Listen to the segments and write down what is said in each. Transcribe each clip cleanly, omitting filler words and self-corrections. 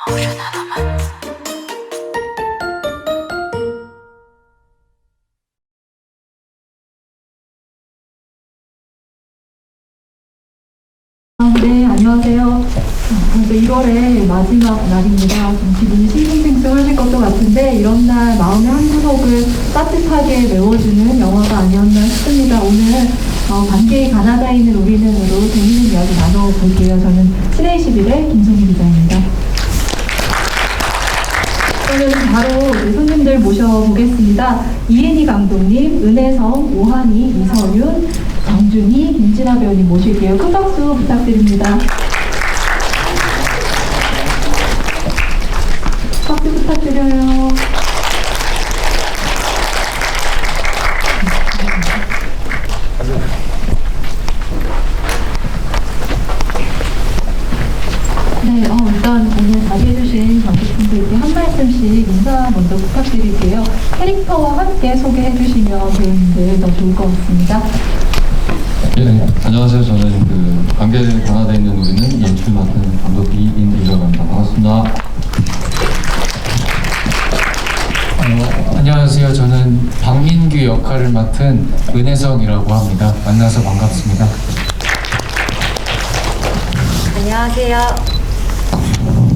네, 안녕하세요. 벌써 1월의 마지막 날입니다. 좀 기분이 싱숭생숭하실 것도 같은데 이런 날 마음의 한 구석을 따뜻하게 메워주는 영화가 아니었나 싶습니다. 오늘 관계의 가나다에 있는 우리는으로 재밌는 이야기 나눠볼게요. 저는 신의21의 김송희 기자입니다. 그러면 바로 손님들 모셔보겠습니다. 이은희 감독님, 은혜성, 오한이, 이서윤, 정준희, 김진아 배우님 모실게요. 큰 박수 부탁드립니다. 박수 부탁드려요. 네, 일단 오늘 자리해주신 관객분들께 한 말씀씩 인사 먼저 부탁드릴게요. 캐릭터와 함께 소개해주시면 배우님들 더 좋을 것 같습니다. 네, 안녕하세요. 저는 관계 강화되어 있는 우리는 연출 맡은 감독 이인이라고 합니다. 반갑습니다. 안녕하세요. 저는 박민규 역할을 맡은 은혜성이라고 합니다. 만나서 반갑습니다.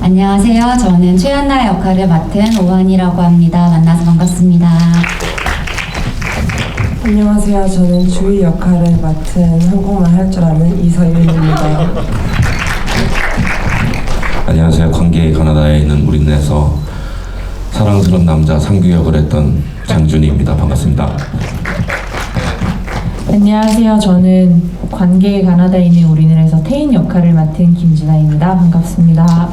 안녕하세요. 저는 최한나 역할을 맡은 오한이라고 합니다. 만나서 반갑습니다. 안녕하세요. 저는 주희 역할을 맡은 한국말 할 줄 아는 이서윤입니다. 안녕하세요. 관계 가나다에 있는 우리는에서 사랑스러운 남자 상규 역을 했던 장준희입니다. 반갑습니다. 안녕하세요. 저는 관계 가나다에 있는 우리는에서 태인 역할을 맡은 김진아입니다. 반갑습니다.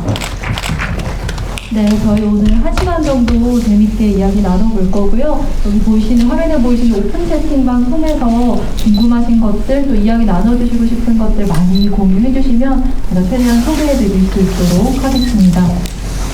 네, 저희 오늘 1시간 정도 재밌게 이야기 나눠볼 거고요. 여기 보이시는, 화면에 보이시는 오픈 채팅방 통해서 궁금하신 것들, 또 이야기 나눠주시고 싶은 것들 많이 공유해 주시면 제가 최대한 소개해 드릴 수 있도록 하겠습니다.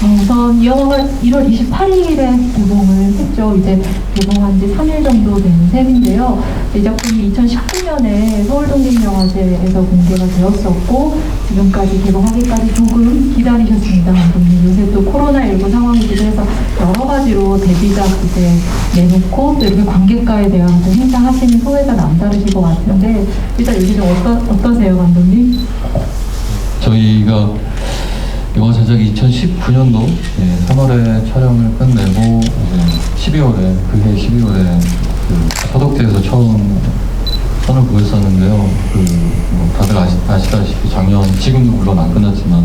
우선 이 영화가 1월 28일에 개봉을 했죠. 이제 개봉한 지 3일 정도 된 셈인데요. 이 작품이 2019년에 서울독립영화제에서 공개가 되었었고 지금까지 개봉하기까지 조금 기다리셨습니다. 감독님. 요새 또 코로나19 상황이기도 해서 여러 가지로 데뷔작 이제 내놓고 또 이렇게 관객과에 대한 또 행사하시는 소회가 남다르실 것 같은데 일단 요새 좀 어떠세요, 감독님? 저희가 영화 제작이 2019년도 3월에 촬영을 끝내고 이제 12월에 그해 12월에 서독제에서 처음 선을 보였었는데요. 뭐 다들 아시다시피 작년 지금도 물론 안 끝났지만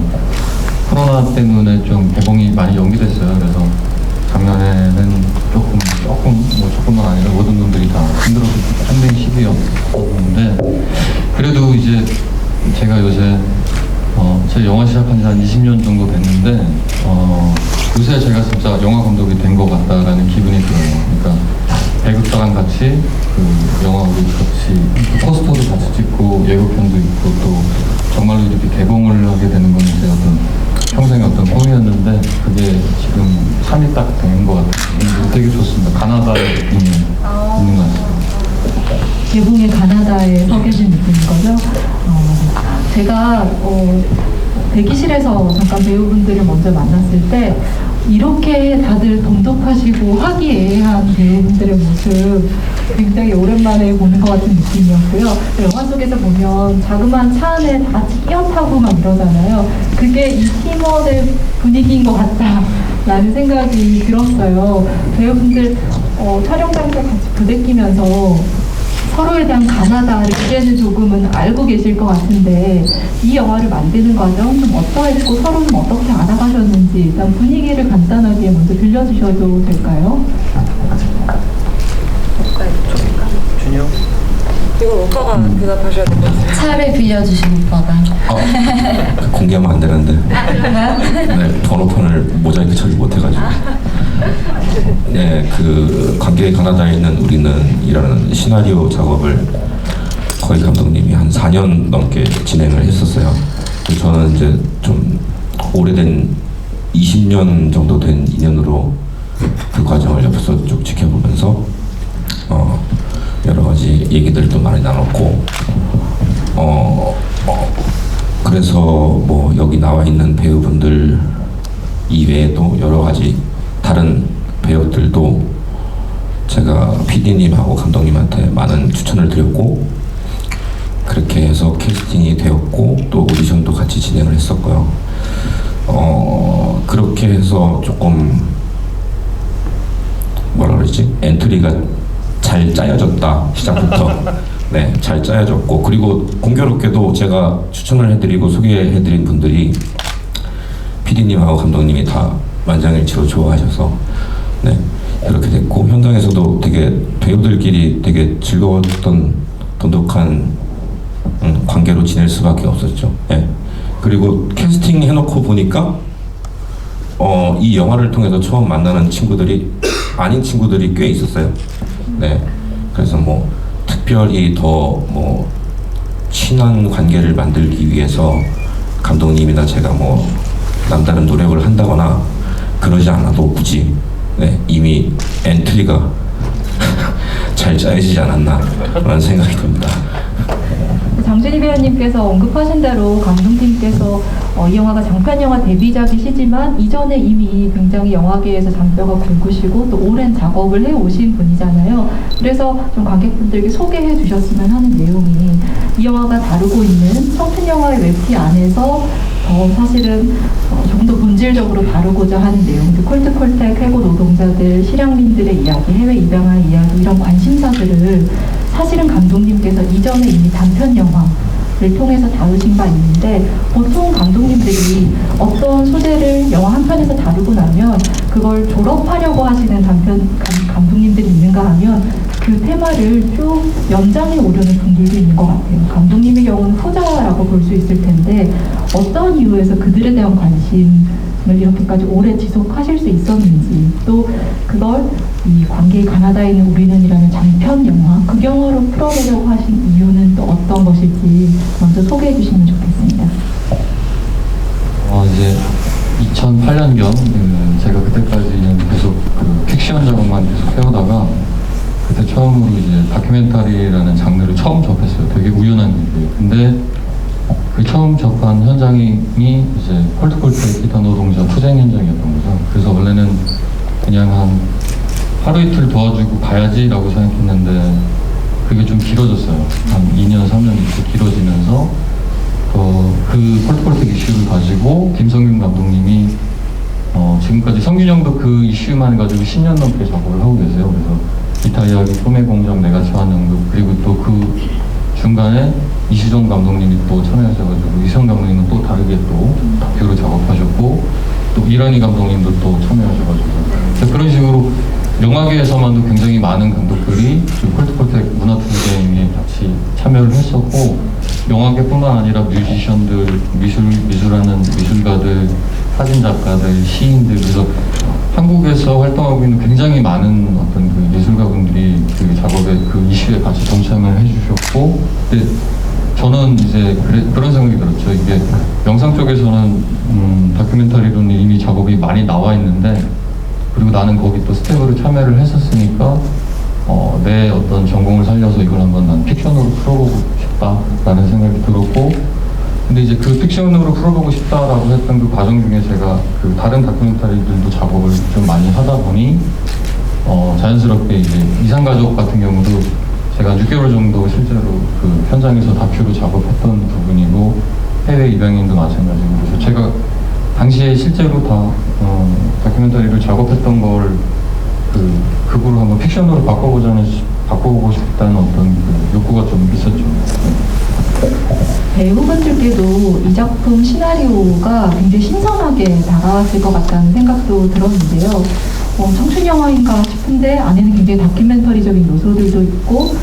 코로나 때문에 좀 개봉이 많이 연기됐어요. 그래서 작년에는 조금만 아니라 모든 분들이 다 힘들어서 힘든 시기였었는데 그래도 이제 제가 요새 제 영화 시작한 지 한 20년 정도 됐는데 요새 제가 진짜 영화 감독이 된 것 같다라는 기분이 들어요. 그러니까 배급사랑 같이 영화 우리 같이 포스터도 같이 찍고 예고편도 있고 또 정말로 이렇게 개봉을 하게 되는 건 제 어떤 평생의 어떤 꿈이었는데 그게 지금 삶이 딱 된 것 같아요. 되게 좋습니다. 가나다의 느낌이 있는 것 같아요. 개봉의 가나다에 서 계신 느낌인 거죠? 제가 대기실에서 잠깐 배우분들을 먼저 만났을 때 이렇게 다들 돈독하시고 화기애애한 배우분들의 모습 굉장히 오랜만에 보는 것 같은 느낌이었고요. 영화 속에서 보면 자그마한 차 안에 다 같이 끼어 타고 막 이러잖아요. 그게 이 팀원의 분위기인 것 같다라는 생각이 들었어요. 배우분들 촬영장에서 같이 부대끼면서 서로에 대한 가나다를 이제는 조금은 알고 계실 것 같은데 이 영화를 만드는 과정 좀 어떠했고 서로 좀 어떻게 알아가셨는지 일단 분위기를 간단하게 먼저 들려주셔도 될까요? 준영? 이건 오빠가 대답하셔야 될 것 같아요. 차를 빌려주신 오빠가. 공개하면 안 되는데. 네, 번호판을 모자이크 처리 못해가지고. 네, 관계 가나다에 있는 우리는이라는 시나리오 작업을 거의 감독님이 한 4년 넘게 진행을 했었어요. 저는 이제 좀 오래된 20년 정도 된 인연으로 그 과정을 옆에서 쭉 지켜보면서 여러 가지 얘기들도 많이 나눴고 그래서 뭐 여기 나와 있는 배우분들이 외에도 여러 가지 다른 배역들도 제가 PD님하고 감독님한테 많은 추천을 드렸고 그렇게 해서 캐스팅이 되었고 또 오디션도 같이 진행을 했었고요. 그렇게 해서 조금 뭐라 그러지? 엔트리가 잘 짜여졌다 시작부터. 네, 잘 짜여졌고 그리고 공교롭게도 제가 추천을 해드리고 소개해드린 분들이 PD님하고 감독님이 다 만장일치로 좋아하셔서 네 이렇게 됐고 현장에서도 되게 배우들끼리 되게 즐거웠던 돈독한 관계로 지낼 수밖에 없었죠. 네. 그리고 캐스팅 해놓고 보니까 이 영화를 통해서 처음 만나는 친구들이 아닌 친구들이 꽤 있었어요. 네, 그래서 뭐 특별히 더 뭐 친한 관계를 만들기 위해서 감독님이나 제가 뭐 남다른 노력을 한다거나 그러지 않아도 굳이 네, 이미 엔트리가 잘 짜여지지 않았나 라는 생각이 듭니다. 장준희 배우님께서 언급하신 대로 감독님께서 이 영화가 장편 영화 데뷔작이시지만 이전에 이미 굉장히 영화계에서 장뼈가 굵으시고 또 오랜 작업을 해오신 분이잖아요. 그래서 좀 관객분들께 소개해 주셨으면 하는 내용이 이 영화가 다루고 있는 청춘 영화의 웹티 안에서 사실은 좀 더 본질적으로 다루고자 하는 내용들, 콜트콜텍 해고 노동자들, 실향민들의 이야기, 해외 입양할 이야기 이런 관심사들을 사실은 감독님께서 이전에 이미 단편 영화를 통해서 다루신 바 있는데 보통 감독님들이 어떤 소재를 영화 한 편에서 다루고 나면 그걸 졸업하려고 하시는 단편 감독님들이 있는가 하면 그 테마를 쭉 연장해 오려는 분들도 있는 것 같아요. 감독님의 경우는 후자라고 볼 수 있을 텐데 어떤 이유에서 그들에 대한 관심을 이렇게까지 오래 지속하실 수 있었는지 또 그걸 이 관계의 가나다에 있는 우리는이라는 장편 영화 그 영화로 풀어내려고 하신 이유는 또 어떤 것일지 먼저 소개해 주시면 좋겠습니다. 이제 2008년경 제가 그때까지는 계속 그 픽션 작업만 계속 해오다가 그때 처음으로 이제 다큐멘터리라는 장르를 처음 접했어요. 되게 우연한 일이에요. 근데 그 처음 접한 현장이 이제 콜트콜텍 기타 노동자 투쟁 현장이었던 거죠. 그래서 원래는 그냥 한 하루 이틀 도와주고 가야지라고 생각했는데 그게 좀 길어졌어요. 한 2년, 3년 이렇게 길어지면서 그 콜트콜텍 이슈를 가지고 김성균 감독님이 지금까지 성균형도 그 이슈만 가지고 10년 넘게 작업을 하고 계세요. 그래서 기타 이야기, 꿈의 공장, 내가 처한 연극 그리고 또 그 중간에 이수정 감독님이 또 참여하셔가지고 이수정 감독님은 또 다르게 또 다큐로 작업하셨고 또 이란희 감독님도 또 참여하셔가지고 그런 식으로 영화계에서만도 굉장히 많은 감독들이 콜트콜텍 문화투쟁에 같이 참여를 했었고 영화계뿐만 아니라 뮤지션들, 미술하는 미술가들, 사진작가들, 시인들 그래서 한국에서 활동하고 있는 굉장히 많은 어떤 그 예술가분들이 그 작업에 그 이슈에 같이 동참을 해주셨고 근데 저는 이제 그런 생각이 들었죠. 이게 영상 쪽에서는 다큐멘터리로는 이미 작업이 많이 나와 있는데 그리고 나는 거기 또 스텝으로 참여를 했었으니까 내 어떤 전공을 살려서 이걸 한번 난 픽션으로 풀어보고 싶다라는 생각이 들었고 근데 이제 그 픽션으로 풀어보고 싶다라고 했던 그 과정 중에 제가 그 다른 다큐멘터리들도 작업을 좀 많이 하다 보니 자연스럽게 이제 이상가족 같은 경우도 제가 6개월 정도 실제로 그 현장에서 다큐로 작업했던 부분이고 해외 입양인도 마찬가지고 그래서 제가 당시에 실제로 다 다큐멘터리를 작업했던 걸 그거를 한번 픽션으로 바꿔보고 싶다는 어떤 그 욕구가 좀 있었죠. 배우분들께도 이 작품 시나리오가 굉장히 신선하게 다가왔을 것 같다는 생각도 들었는데요. 청춘 영화인가 싶은데 안에는 굉장히 다큐멘터리적인 요소들도 있고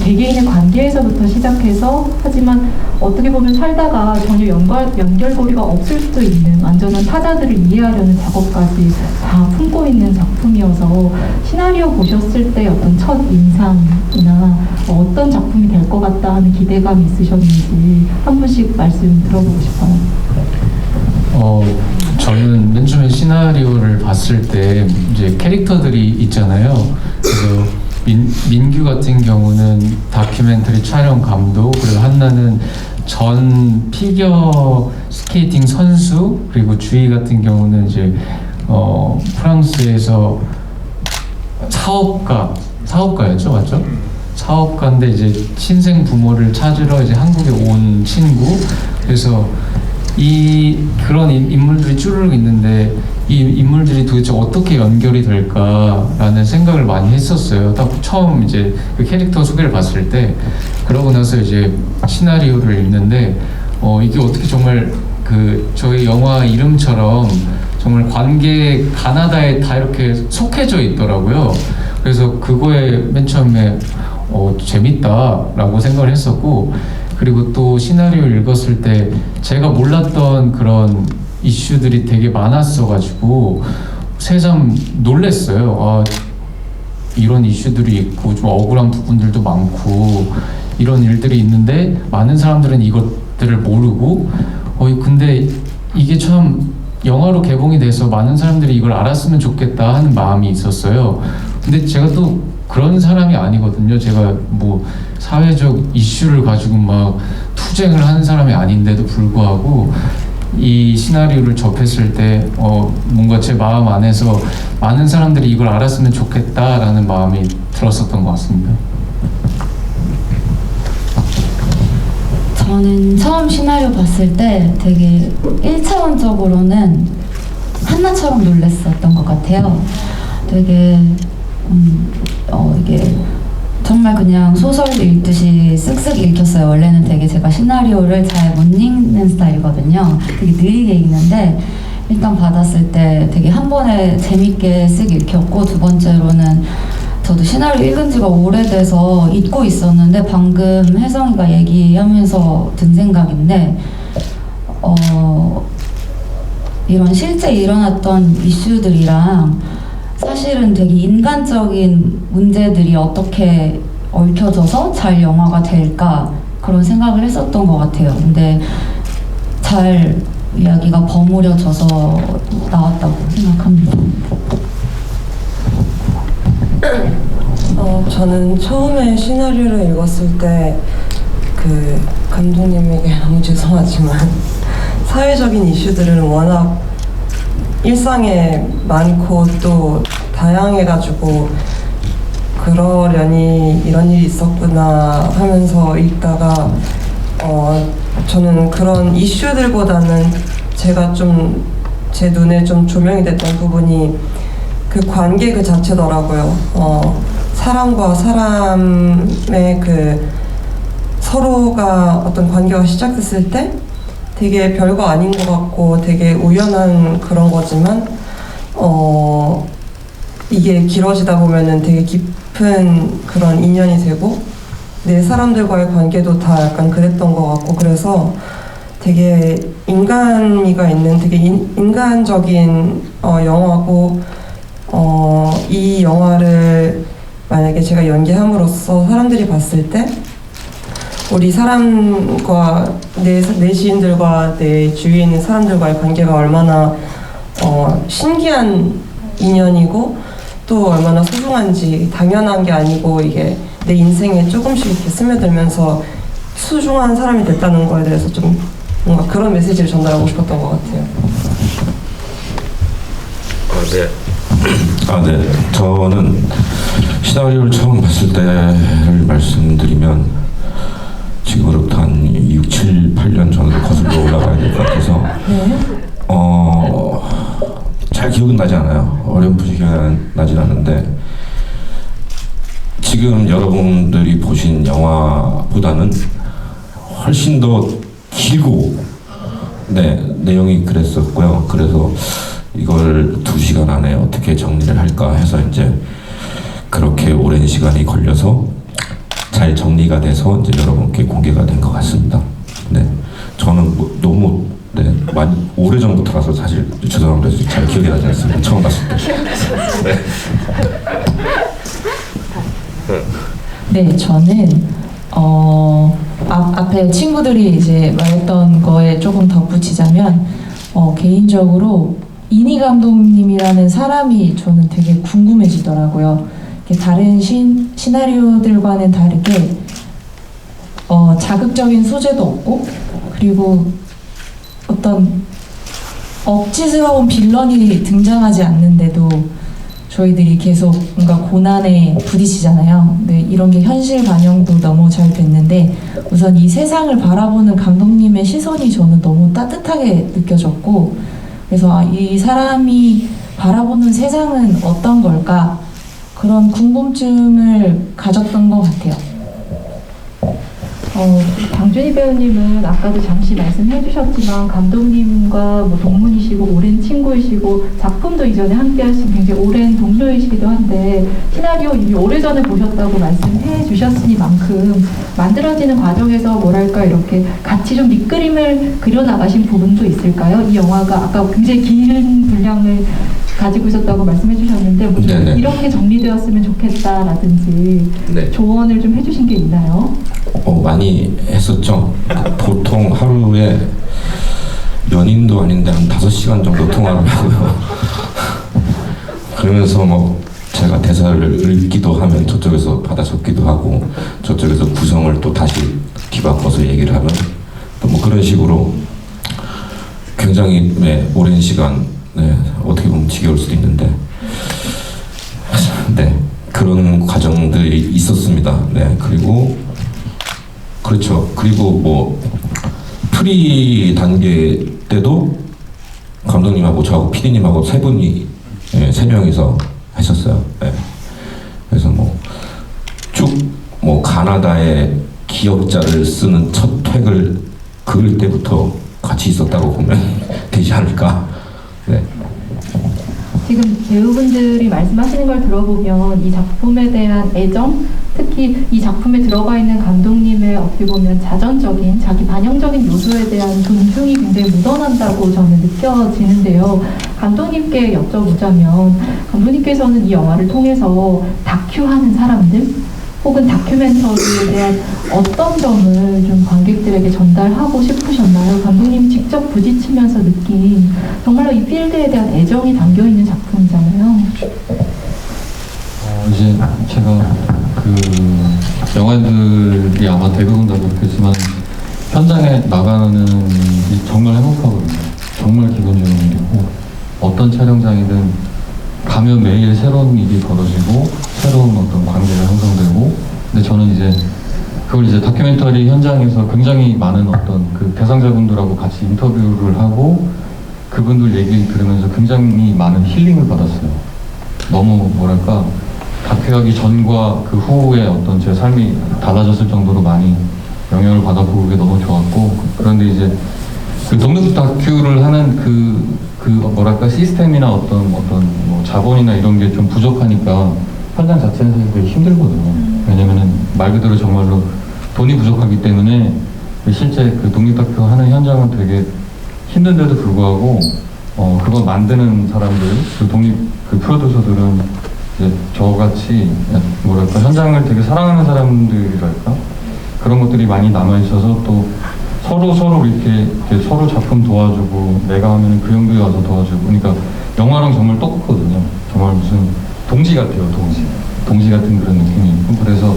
개개인의 관계에서부터 시작해서 하지만 어떻게 보면 살다가 전혀 연결고리가 없을 수도 있는 완전한 타자들을 이해하려는 작업까지 다 품고 있는 작품이어서 시나리오 보셨을 때 어떤 첫 인상이나 어떤 작품이 될 것 같다 하는 기대감이 있으셨는지 한 분씩 말씀 들어보고 싶어요. 저는 맨 처음에 시나리오를 봤을 때 이제 캐릭터들이 있잖아요. 그래서 민규 같은 경우는 다큐멘터리 촬영 감독, 그리고 한나는 전 피겨 스케이팅 선수, 그리고 주희 같은 경우는 이제 프랑스에서 사업가였죠, 맞죠? 사업가인데 이제 친생 부모를 찾으러 이제 한국에 온 친구. 그래서 그런 인물들이 쭈르륵 있는데 이 인물들이 도대체 어떻게 연결이 될까라는 생각을 많이 했었어요. 딱 처음 이제 그 캐릭터 소개를 봤을 때. 그러고 나서 이제 시나리오를 읽는데 이게 어떻게 정말 저희 영화 이름처럼 정말 관계 가나다에 다 이렇게 속해져 있더라고요. 그래서 그거에 맨 처음에 재밌다라고 생각을 했었고, 그리고 또 시나리오를 읽었을 때 제가 몰랐던 그런 이슈들이 되게 많았어가지고 새삼 놀랬어요. 아, 이런 이슈들이 있고 좀 억울한 부분들도 많고 이런 일들이 있는데 많은 사람들은 이것들을 모르고 근데 이게 참 영화로 개봉이 돼서 많은 사람들이 이걸 알았으면 좋겠다 하는 마음이 있었어요. 근데 제가 또 그런 사람이 아니거든요. 제가 뭐 사회적 이슈를 가지고 막 투쟁을 하는 사람이 아닌데도 불구하고 이 시나리오를 접했을 때 뭔가 제 마음 안에서 많은 사람들이 이걸 알았으면 좋겠다라는 마음이 들었었던 것 같습니다. 저는 처음 시나리오 봤을 때 되게 1차원적으로는 한나처럼 놀랐었던 것 같아요. 되게 이게 정말 그냥 소설 읽듯이 쓱쓱 읽혔어요. 원래는 되게 제가 시나리오를 잘 못 읽는 스타일이거든요. 되게 느리게 읽는데 일단 받았을 때 되게 한 번에 재밌게 쓱 읽혔고, 두 번째로는 저도 시나리오 읽은 지가 오래돼서 잊고 있었는데 방금 혜성이가 얘기하면서 든 생각인데 이런 실제 일어났던 이슈들이랑 사실은 되게 인간적인 문제들이 어떻게 얽혀져서 잘 영화가 될까 그런 생각을 했었던 것 같아요. 근데 잘 이야기가 버무려져서 나왔다고 생각합니다. 저는 처음에 시나리오를 읽었을 때 그 감독님에게 너무 죄송하지만 사회적인 이슈들은 워낙 일상에 많고 또 다양해가지고 그러려니 이런 일이 있었구나 하면서 읽다가 저는 그런 이슈들보다는 제가 좀 제 눈에 좀 조명이 됐던 부분이 그 관계 그 자체더라고요. 사람과 사람의 그 서로가 어떤 관계가 시작됐을 때 되게 별거 아닌 것 같고 되게 우연한 그런 거지만 이게 길어지다 보면은 되게 깊은 그런 인연이 되고 내 사람들과의 관계도 다 약간 그랬던 것 같고, 그래서 되게 인간미가 있는 되게 인간적인 영화고, 이 영화를 만약에 제가 연기함으로써 사람들이 봤을 때 우리 사람과 내 지인들과 내 주위에 있는 사람들과의 관계가 얼마나 신기한 인연이고 또 얼마나 소중한지, 당연한 게 아니고 이게 내 인생에 조금씩 이렇게 스며들면서 소중한 사람이 됐다는 거에 대해서 좀 뭔가 그런 메시지를 전달하고 싶었던 것 같아요. 네. 저는 시나리오를 처음 봤을 때를 말씀드리면 지금으로부터 한 6, 7, 8년 전으로 거슬러 올라가야 될 것 같아서 잘 기억은 나지 않아요. 어렴풋이 기억나진 않는데 지금 여러분들이 보신 영화보다는 훨씬 더 길고 내용이 그랬었고요. 그래서 이걸 2시간 안에 어떻게 정리를 할까 해서 이제 그렇게 오랜 시간이 걸려서 잘 정리가 돼서 이제 여러분께 공개가 된 것 같습니다. 네, 저는 너무 많이 오래전부터라서 사실 죄송합니다. 잘 기억이 나지 않습니다. 처음 봤을 때. 네, 저는 앞에 친구들이 이제 말했던 거에 조금 덧붙이자면 개인적으로 이니 감독님이라는 사람이 저는 되게 궁금해지더라고요. 다른 시나리오들과는 다르게 자극적인 소재도 없고, 그리고 어떤 억지스러운 빌런이 등장하지 않는데도 저희들이 계속 뭔가 고난에 부딪히잖아요. 근데 이런 게 현실 반영도 너무 잘 됐는데 우선 이 세상을 바라보는 감독님의 시선이 저는 너무 따뜻하게 느껴졌고 그래서 이 사람이 바라보는 세상은 어떤 걸까 그런 궁금증을 가졌던 것 같아요. 강준희 배우님은 아까도 잠시 말씀해 주셨지만 감독님과 뭐 동문이시고 오랜 친구이시고 작품도 이전에 함께 하신 굉장히 오랜 동료이시기도 한데 시나리오 이미 오래전에 보셨다고 말씀해 주셨으니만큼 만들어지는 과정에서 뭐랄까 이렇게 같이 좀 밑그림을 그려나가신 부분도 있을까요? 이 영화가 아까 굉장히 긴 분량을 가지고 있었다고 말씀해 주셨는데 뭐 네네. 이렇게 정리되었으면 좋겠다라든지 네. 조언을 좀 해주신 게 있나요? 많이 했었죠. 보통 하루에 연인도 아닌데 한 5시간 정도 통화를 하고요. 그러면서 뭐 제가 대사를 읽기도 하면 저쪽에서 받아 적기도 하고 저쪽에서 구성을 또 다시 뒤바꿔서 얘기를 하면 또 뭐 그런 식으로 굉장히 오랜 시간 어떻게 보면 지겨울 수도 있는데 그런 과정들이 있었습니다. 그리고 그렇죠. 그리고 뭐 프리 단계 때도 감독님하고 저하고 PD님하고 세 분이 세 명이서 했었어요. 그래서 뭐 쭉 뭐 가나다의 기억자를 쓰는 첫 획을 그을 때부터 같이 있었다고 보면 되지 않을까. 지금 배우분들이 말씀하시는 걸 들어보면 이 작품에 대한 애정, 특히 이 작품에 들어가 있는 감독님의 어떻게 보면 자전적인, 자기 반영적인 요소에 대한 존중이 굉장히 묻어난다고 저는 느껴지는데요. 감독님께 여쭤보자면 감독님께서는 이 영화를 통해서 다큐하는 사람들 혹은 다큐멘터리에 대한 어떤 점을 좀 관객들에게 전달하고 싶으셨나요? 감독님 직접 부딪히면서 느낀 정말로 이 필드에 대한 애정이 담겨있는 작품이잖아요. 이제 제가 그 영화들이 아마 대부분 다 그렇겠지만 현장에 나가는 게 정말 행복하거든요. 정말 기분 좋은 일이고 어떤 촬영장이든 가면 매일 새로운 일이 벌어지고 새로운 어떤 관계가 형성되고 근데 저는 이제 그걸 이제 다큐멘터리 현장에서 굉장히 많은 어떤 그 대상자분들하고 같이 인터뷰를 하고 그분들 얘기를 들으면서 굉장히 많은 힐링을 받았어요. 너무 뭐랄까 다큐하기 전과 그 후에 어떤 제 삶이 달라졌을 정도로 많이 영향을 받아보고 그게 너무 좋았고 그런데 이제 그 독립 다큐를 하는 그 뭐랄까 시스템이나 어떤 뭐 자본이나 이런 게 좀 부족하니까 현장 자체는 사실 되게 힘들거든요. 왜냐면은 말 그대로 정말로 돈이 부족하기 때문에 실제 그 독립 다큐 하는 현장은 되게 힘든데도 불구하고 그거 만드는 사람들 그 독립 그 프로듀서들은 이제 저같이 뭐랄까 현장을 되게 사랑하는 사람들이랄까 그런 것들이 많이 남아 있어서 또 서로 이렇게 서로 작품 도와주고 내가 하면 그 형들이 와서 도와주고 그러니까 영화랑 정말 똑같거든요. 정말 무슨 동지 같아요. 동지 같은 그런 느낌이 있고 그래서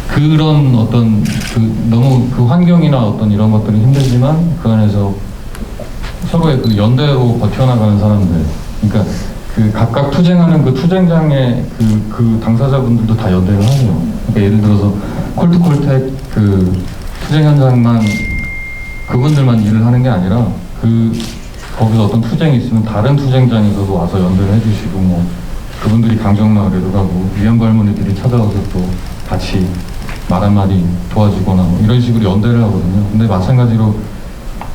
그런 어떤 너무 그 환경이나 어떤 이런 것들은 힘들지만 그 안에서 서로의 그 연대로 버텨나가는 사람들 그러니까 그 각각 투쟁하는 그 투쟁장의 그 당사자분들도 다 연대를 하세요. 그러니까 예를 들어서 콜트콜텍 그 투쟁 현장만 그분들만 일을 하는 게 아니라 거기서 어떤 투쟁이 있으면 다른 투쟁장에서도 와서 연대를 해주시고 뭐 그분들이 강정마을에도 가고 위안발문이들이 찾아와서 또 같이 말 한마디 도와주거나 뭐 이런 식으로 연대를 하거든요. 근데 마찬가지로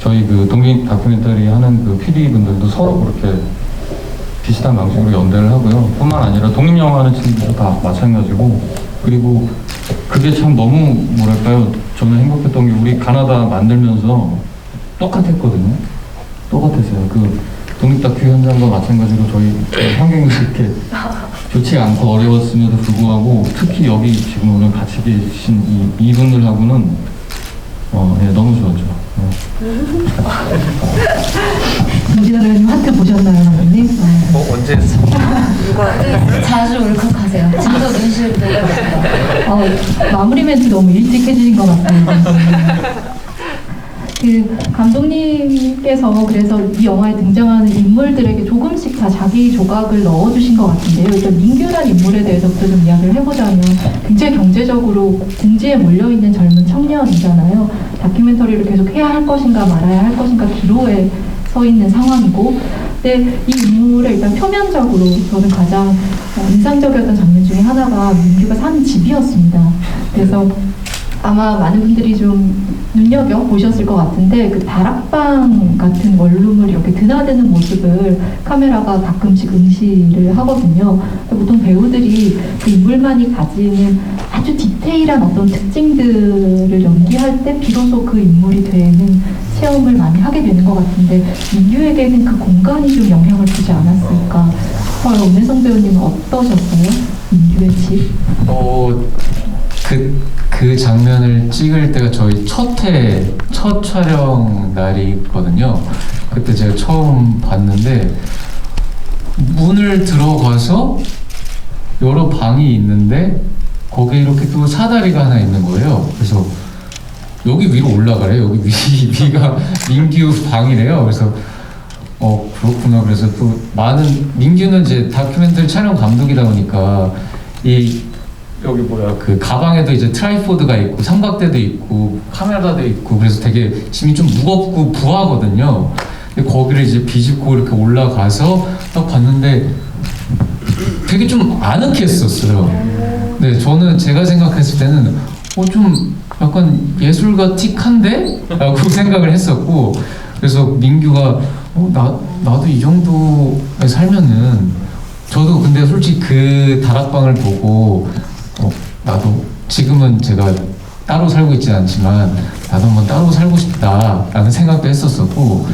저희 그 독립 다큐멘터리 하는 그 PD분들도 서로 그렇게 비슷한 방식으로 연대를 하고요. 뿐만 아니라 독립영화 하는 친구도 다 마찬가지고 그리고 그게 참 너무 뭐랄까요 저는 행복했던 게 우리 가나다 만들면서 똑같았거든요. 똑같았어요. 그 독립다큐 현장과 마찬가지로 저희 환경이 그렇게 좋지 않고 어려웠음에도 불구하고 특히 여기 지금 오늘 같이 계신 이분들하고는 너무 좋았죠. 김진아 배우님 하트 보셨나요, 감독님? 언제 했어? 자주 울컥하세요. 진짜 눈시울 때가 마무리 멘트 너무 일찍 해주신 것 같아요. 그 감독님께서 그래서 이 영화에 등장하는 인물들에게 조금씩 다 자기 조각을 넣어주신 것 같은데요. 일단 민규란 인물에 대해서부터 좀 이야기를 해보자면 굉장히 경제적으로 궁지에 몰려있는 젊은 청년이잖아요. 다큐멘터리를 계속 해야 할 것인가 말아야 할 것인가 기로에 서 있는 상황이고, 근데 이 인물의 일단 표면적으로 저는 가장 인상적이었던 장면 중에 하나가 민규가 사는 집이었습니다. 그래서 아마 많은 분들이 좀 눈여겨보셨을 것 같은데 그 다락방 같은 원룸을 이렇게 드나드는 모습을 카메라가 가끔씩 응시를 하거든요. 보통 배우들이 그 인물만이 가지는 아주 디테일한 어떤 특징들을 연기할 때 비로소 그 인물이 되는 체험을 많이 하게 되는 것 같은데 민규에게는 그 공간이 좀 영향을 주지 않았을까 싶어요. 은혜성 배우님은 어떠셨어요? 민규의 집? 그 장면을 찍을 때가 저희 첫 촬영 날이거든요. 그때 제가 처음 봤는데 문을 들어가서 여러 방이 있는데 거기에 이렇게 또 사다리가 하나 있는 거예요. 그래서 여기 위로 올라가래요. 여기 위가 민규 방이래요. 그래서 그렇구나. 그래서 또 민규는 이제 다큐멘터리 촬영 감독이다 보니까 여기 그 가방에도 이제 트라이포드가 있고 삼각대도 있고 카메라도 있고 그래서 되게 짐이 좀 무겁고 부하거든요. 근데 거기를 이제 비집고 이렇게 올라가서 딱 봤는데 되게 좀 아늑했었어요. 네, 저는 제가 생각했을 때는 좀 약간 예술가틱한데? 라고 생각을 했었고, 그래서 민규가 나도 이 정도에 살면은 저도 근데 솔직히 그 다락방을 보고 나도 지금은 제가 따로 살고 있지 않지만 나도 한번 따로 살고 싶다라는 생각도 했었었고,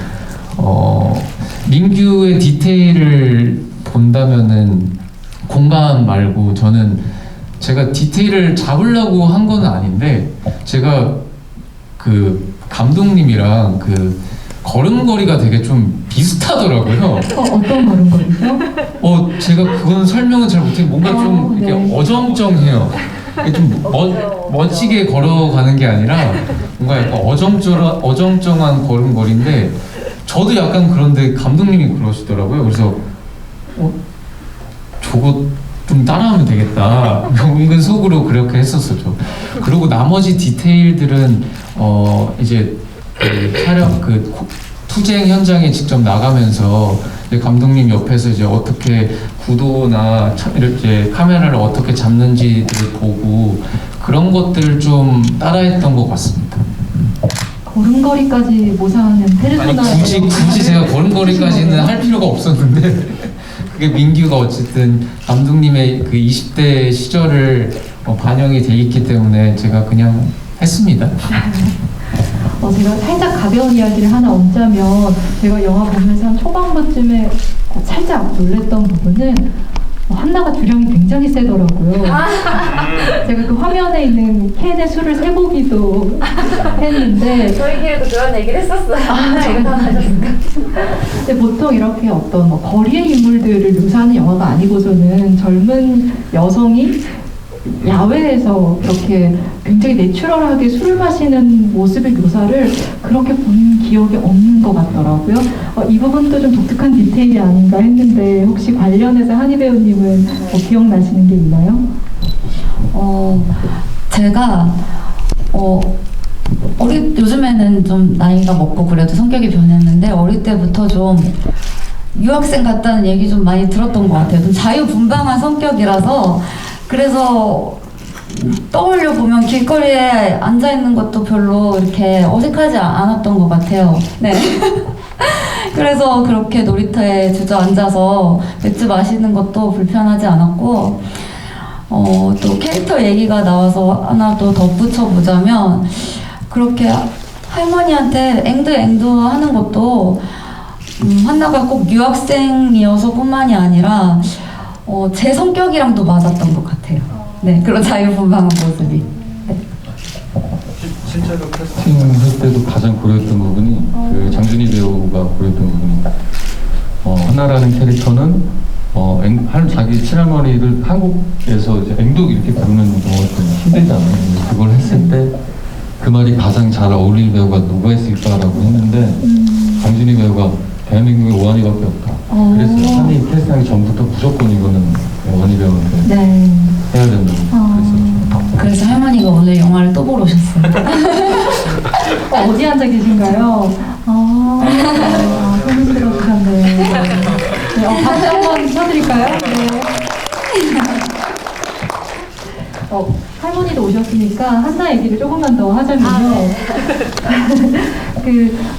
민규의 디테일을 본다면은 공간 말고 저는 제가 디테일을 잡으려고 한 건 아닌데 제가 그 감독님이랑 그 걸음걸이가 되게 좀 비슷하더라고요. 어떤 걸음걸이죠? 제가 그건 설명은 잘 못해요. 뭔가 좀 이렇게 네. 어정쩡해요. 이게 좀 멋지게 걸어가는 게 아니라 뭔가 약간 어정쩡한 걸음걸이인데 저도 약간 그런데 감독님이 그러시더라고요. 그래서 저거 좀 따라하면 되겠다. 은근 속으로 그렇게 했었었죠. 그리고 나머지 디테일들은 이제 그 촬영 투쟁 현장에 직접 나가면서 이제 감독님 옆에서 이제 어떻게 구도나 이렇게 카메라를 어떻게 잡는지를 보고 그런 것들을 좀 따라했던 것 같습니다. 걸음걸이까지 모사하는 페르소나. 굳이 제가 걸음걸이까지는 할 필요가 없었는데 그게 민규가 어쨌든 감독님의 그 20대 시절을 반영이 돼 있기 때문에 제가 그냥 했습니다. 제가 살짝 가벼운 이야기를 하나 얹자면 제가 영화 보면서 한 초반부쯤에 살짝 놀랬던 부분은 한나가 주량이 굉장히 세더라고요. 제가 그 화면에 있는 캔의 수를 세보기도 했는데 저희끼리도 그런 얘기를 했었어요. 근데 보통 이렇게 어떤 거리의 인물들을 묘사하는 영화가 아니고서는 젊은 여성이 야외에서 그렇게 굉장히 내추럴하게 술을 마시는 모습의 묘사를 그렇게 본 기억이 없는 것 같더라고요. 이 부분도 좀 독특한 디테일이 아닌가 했는데 혹시 관련해서 한희 배우님은 기억나시는 게 있나요? 제가 요즘에는 좀 나이가 먹고 그래도 성격이 변했는데 어릴 때부터 좀 유학생 같다는 얘기 좀 많이 들었던 것 같아요. 좀 자유분방한 성격이라서 그래서 떠올려 보면 길거리에 앉아 있는 것도 별로 이렇게 어색하지 않았던 것 같아요. 네. 그래서 그렇게 놀이터에 주저앉아서 맥주 마시는 것도 불편하지 않았고, 또 캐릭터 얘기가 나와서 하나 또 덧붙여 보자면 그렇게 할머니한테 앵두 하는 것도 한나가 꼭 유학생이어서 뿐만이 아니라 제 성격이랑도 맞았던 것 같아요. 네, 그런 자유분방한 모습이. 네. 실제로 캐스팅할 때도 가장 고려했던 부분이 그 장준희 배우가 고려했던 부분이 한나라는 캐릭터는 자기 친할머니를 한국에서 이제 앵두 이렇게 부르는 경우가 좀 힘들잖아요. 그걸 했을 때 그 말이 가장 잘 어울릴 배우가 누가 있을까라고 했는데 강준희 배우가 대한민국에 오한이밖에 없다. 그래서 한이 캐스팅하기 전부터 무조건 이거는 오한이 배우한테 네. 해야 된다고 그랬었죠. 그래서 할머니가 오늘 영화를 또 보러 오셨어요. 어디 앉아 계신가요? 소문 들어주셨네. 네, 박수 한번 쳐드릴까요? 네. 할머니도 오셨으니까 한나 얘기를 조금만 더 하자면요.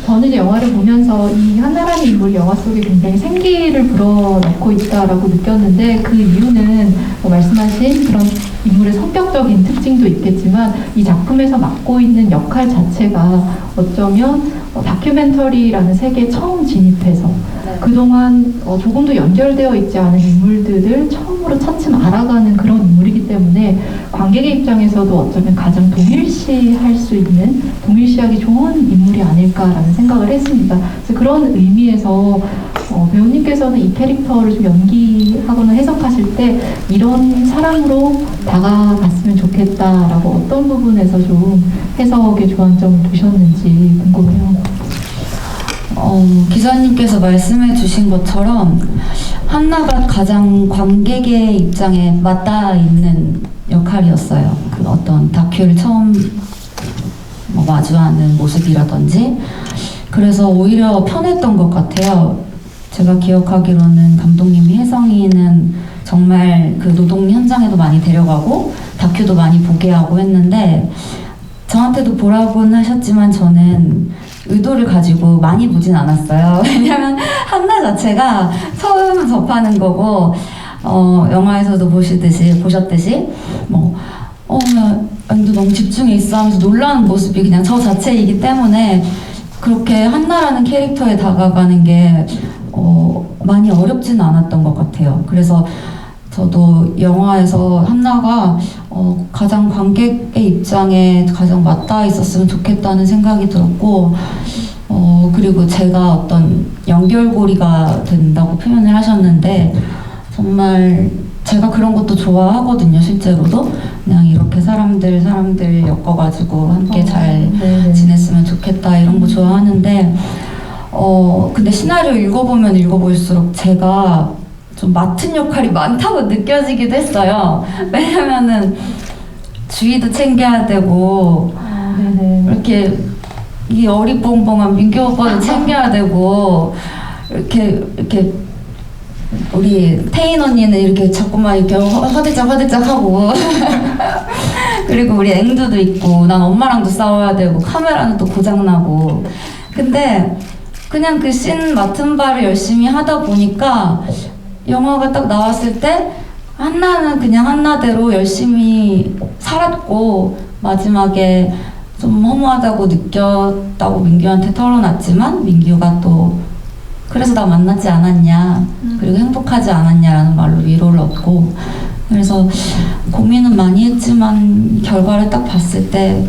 저는 이제 영화를 보면서 이 한나라는 인물이 영화 속에 굉장히 생기를 불어넣고 있다라고 느꼈는데 그 이유는 말씀하신 그런 인물의 성격적인 특징도 있겠지만 이 작품에서 맡고 있는 역할 자체가 어쩌면 다큐멘터리라는 세계에 처음 진입해서 그동안 조금도 연결되어 있지 않은 인물들을 처음으로 차츰 알아가는 그런 인물이기 때문에 관객의 입장에서도 어쩌면 가장 동일시할 수 있는, 동일시하기 좋은 인물이 아닐까라는 생각을 했습니다. 그래서 그런 의미에서 배우님께서는 이 캐릭터를 좀 연기하거나 해석하실 때 이런 사람으로 다가갔으면 좋겠다라고 어떤 부분에서 좀 해석의 조안점을 두셨는지 궁금해요. 기자님께서 말씀해 주신 것처럼 한나가 가장 관객의 입장에 맞닿아 있는 역할이었어요. 그 어떤 다큐를 처음 마주하는 모습이라든지 그래서 오히려 편했던 것 같아요. 제가 기억하기로는 감독님이 혜성이는 정말 그 노동 현장에도 많이 데려가고 다큐도 많이 보게 하고 했는데 저한테도 보라고는 하셨지만 저는 의도를 가지고 많이 보진 않았어요. 왜냐면 한나 자체가 처음 접하는 거고 영화에서도 보셨듯이 앵도 너무 집중해 있어 하면서 놀라는 모습이 그냥 저 자체이기 때문에 그렇게 한나라는 캐릭터에 다가가는 게 많이 어렵지는 않았던 것 같아요. 그래서 저도 영화에서 한나가 가장 관객의 입장에 가장 맞닿아 있었으면 좋겠다는 생각이 들었고 그리고 제가 어떤 연결고리가 된다고 표현을 하셨는데 정말 제가 그런 것도 좋아하거든요. 실제로도 그냥 이렇게 사람들 엮어가지고 함께 잘 지냈으면 좋겠다 이런 거 좋아하는데 근데 시나리오 읽어보면 읽어볼수록 제가 좀 맡은 역할이 많다고 느껴지기도 했어요. 왜냐면은 주위도 챙겨야 되고 이렇게 이 어리뽕뽕한 민규 오빠도 챙겨야 되고 이렇게 우리 태인 언니는 이렇게 자꾸만 이렇게 화들짝 하고 그리고 우리 앵두도 있고 난 엄마랑도 싸워야 되고 카메라는 또 고장나고 근데 그냥 그 씬 맡은 바를 열심히 하다 보니까 영화가 딱 나왔을 때 한나는 그냥 한나대로 열심히 살았고 마지막에 좀 허무하다고 느꼈다고 민규한테 털어놨지만 민규가 또 그래서 나 만나지 않았냐 그리고 행복하지 않았냐라는 말로 위로를 얻고 그래서 고민은 많이 했지만 결과를 딱 봤을 때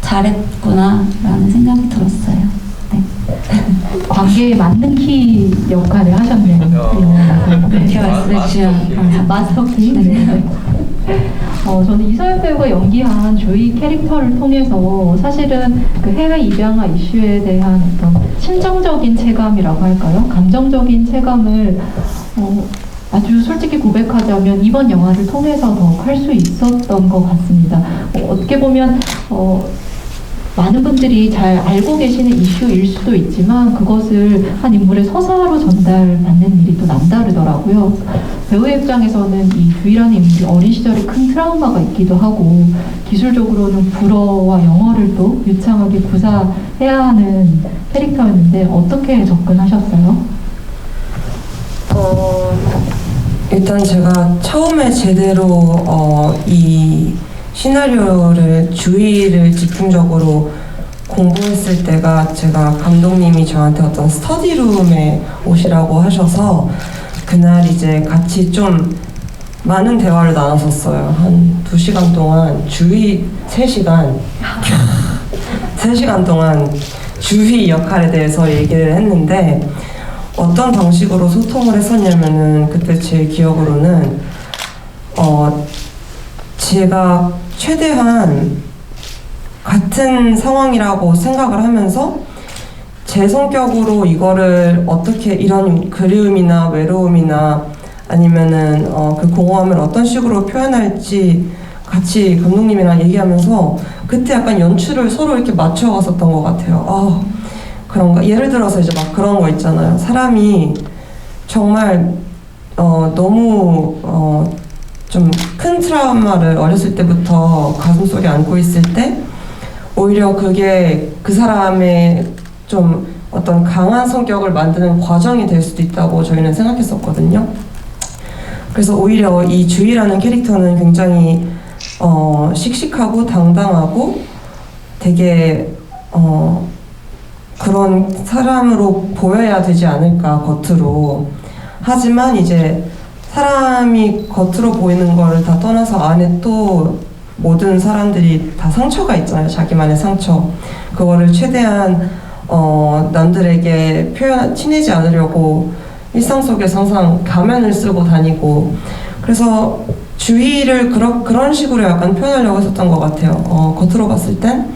잘했구나 라는 생각이 들었어요. 네. 관계에 맞는 키 역할을 하셨네요. 그렇게 말씀해 주셔서 마스터 키. 네. 저는 이서연 배우가 연기한 조이 캐릭터를 통해서 사실은 그 해외 입양아 이슈에 대한 어떤 심정적인 체감이라고 할까요? 감정적인 체감을 아주 솔직히 고백하자면 이번 영화를 통해서 더 할 수 있었던 것 같습니다. 어떻게 보면 많은 분들이 잘 알고 계시는 이슈일 수도 있지만 그것을 한 인물의 서사로 전달받는 일이 또 남다르더라고요. 배우의 입장에서는 이 주희라는 인물이 어린 시절에 큰 트라우마가 있기도 하고 기술적으로는 불어와 영어를 또 유창하게 구사해야 하는 캐릭터였는데 어떻게 접근하셨어요? 일단 제가 처음에 제대로 이 시나리오를 주의를 집중적으로 공부했을 때가 제가 감독님이 저한테 어떤 스터디룸에 오시라고 하셔서 그날 이제 같이 좀 많은 대화를 나눴었어요. 한 2시간 동안 주희 3시간 3시간 동안 주희 역할에 대해서 얘기를 했는데 어떤 방식으로 소통을 했었냐면은 그때 제 기억으로는 제가 최대한 같은 상황이라고 생각을 하면서 제 성격으로 이거를 어떻게 이런 그리움이나 외로움이나 아니면은 그 공허함을 어떤 식으로 표현할지 같이 감독님이랑 얘기하면서 그때 약간 연출을 서로 이렇게 맞춰갔었던 것 같아요. 아, 그런가? 예를 들어서 이제 막 그런 거 있잖아요. 사람이 정말 너무 좀 큰 트라우마를 어렸을 때부터 가슴속에 안고 있을 때 오히려 그게 그 사람의 좀 어떤 강한 성격을 만드는 과정이 될 수도 있다고 저희는 생각했었거든요. 그래서 오히려 이 주희라는 캐릭터는 굉장히 씩씩하고 당당하고 되게 그런 사람으로 보여야 되지 않을까 겉으로. 하지만 이제 사람이 겉으로 보이는 거를 다 떠나서 안에 또 모든 사람들이 다 상처가 있잖아요. 자기만의 상처. 그거를 최대한 남들에게 티내지 않으려고 일상 속에서 항상 가면을 쓰고 다니고, 그래서 주희를 그런 식으로 약간 표현하려고 했었던 것 같아요. 겉으로 봤을 땐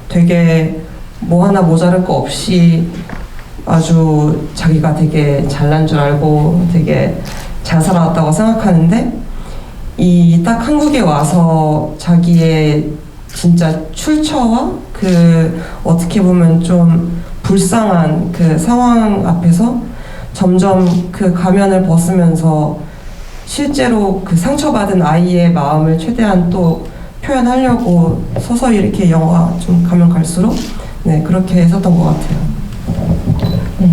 되게 뭐 하나 모자랄 거 없이 아주 자기가 되게 잘난 줄 알고 되게 잘 살아왔다고 생각하는데, 이 딱 한국에 와서 자기의 진짜 출처와 그 어떻게 보면 좀 불쌍한 그 상황 앞에서 점점 그 가면을 벗으면서 실제로 그 상처받은 아이의 마음을 최대한 또 표현하려고 서서히 이렇게 영화 좀 가면 갈수록 그렇게 했었던 것 같아요. 네,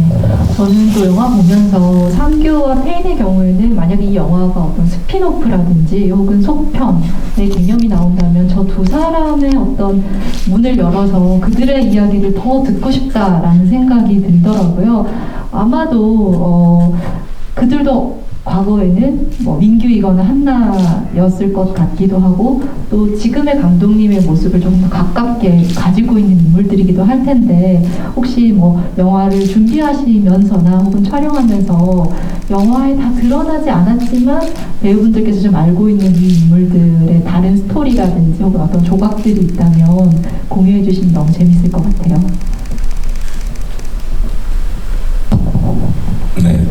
저는 또 영화 보면서 상규와 태인의 경우에는 만약에 이 영화가 어떤 스핀오프라든지 혹은 속편의 개념이 나온다면 저 두 사람의 어떤 문을 열어서 그들의 이야기를 더 듣고 싶다라는 생각이 들더라고요. 아마도 그들도 과거에는 뭐 민규이거나 한나였을 것 같기도 하고, 또 지금의 감독님의 모습을 조금 더 가깝게 가지고 있는 인물들이기도 할 텐데, 혹시 뭐 영화를 준비하시면서나 혹은 촬영하면서 영화에 다 드러나지 않았지만 배우분들께서 좀 알고 있는 이 인물들의 다른 스토리라든지 혹은 어떤 조각들이 있다면 공유해 주시면 너무 재밌을 것 같아요. 네.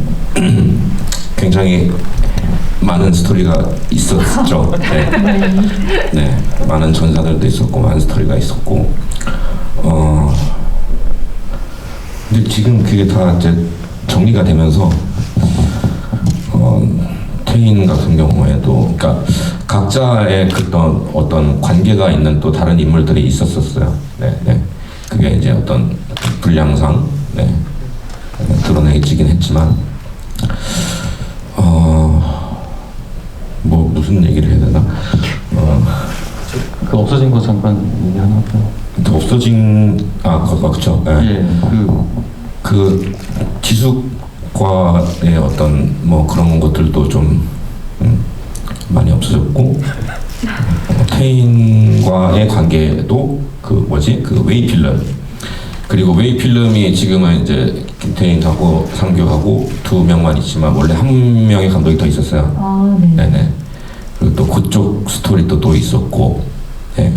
굉장히 많은 스토리가 있었죠. 네. 많은 전사들도 있었고 많은 스토리가 있었고, 근데 지금 그게 다 이제 정리가 되면서 태인 같은 경우에도 그러니까 각자의 어떤 관계가 있는 또 다른 인물들이 있었어요. 네. 그게 이제 어떤 분량상 드러내지긴 했지만. 뭐 무슨 얘기를 해야 되나? 그 없어진 거 잠깐 얘기 하나 할까요? 그쵸. 예, 그 지숙과의 어떤 뭐 그런 것들도 좀 많이 없어졌고, 태인과의 관계도 그 웨이 필름, 그리고 웨이 필름이 지금은 이제 김태인하고 상규하고 두 명만 있지만 원래 한 명의 감독이 더 있었어요. 네네. 그리고 또 그쪽 스토리도 또 있었고, 네.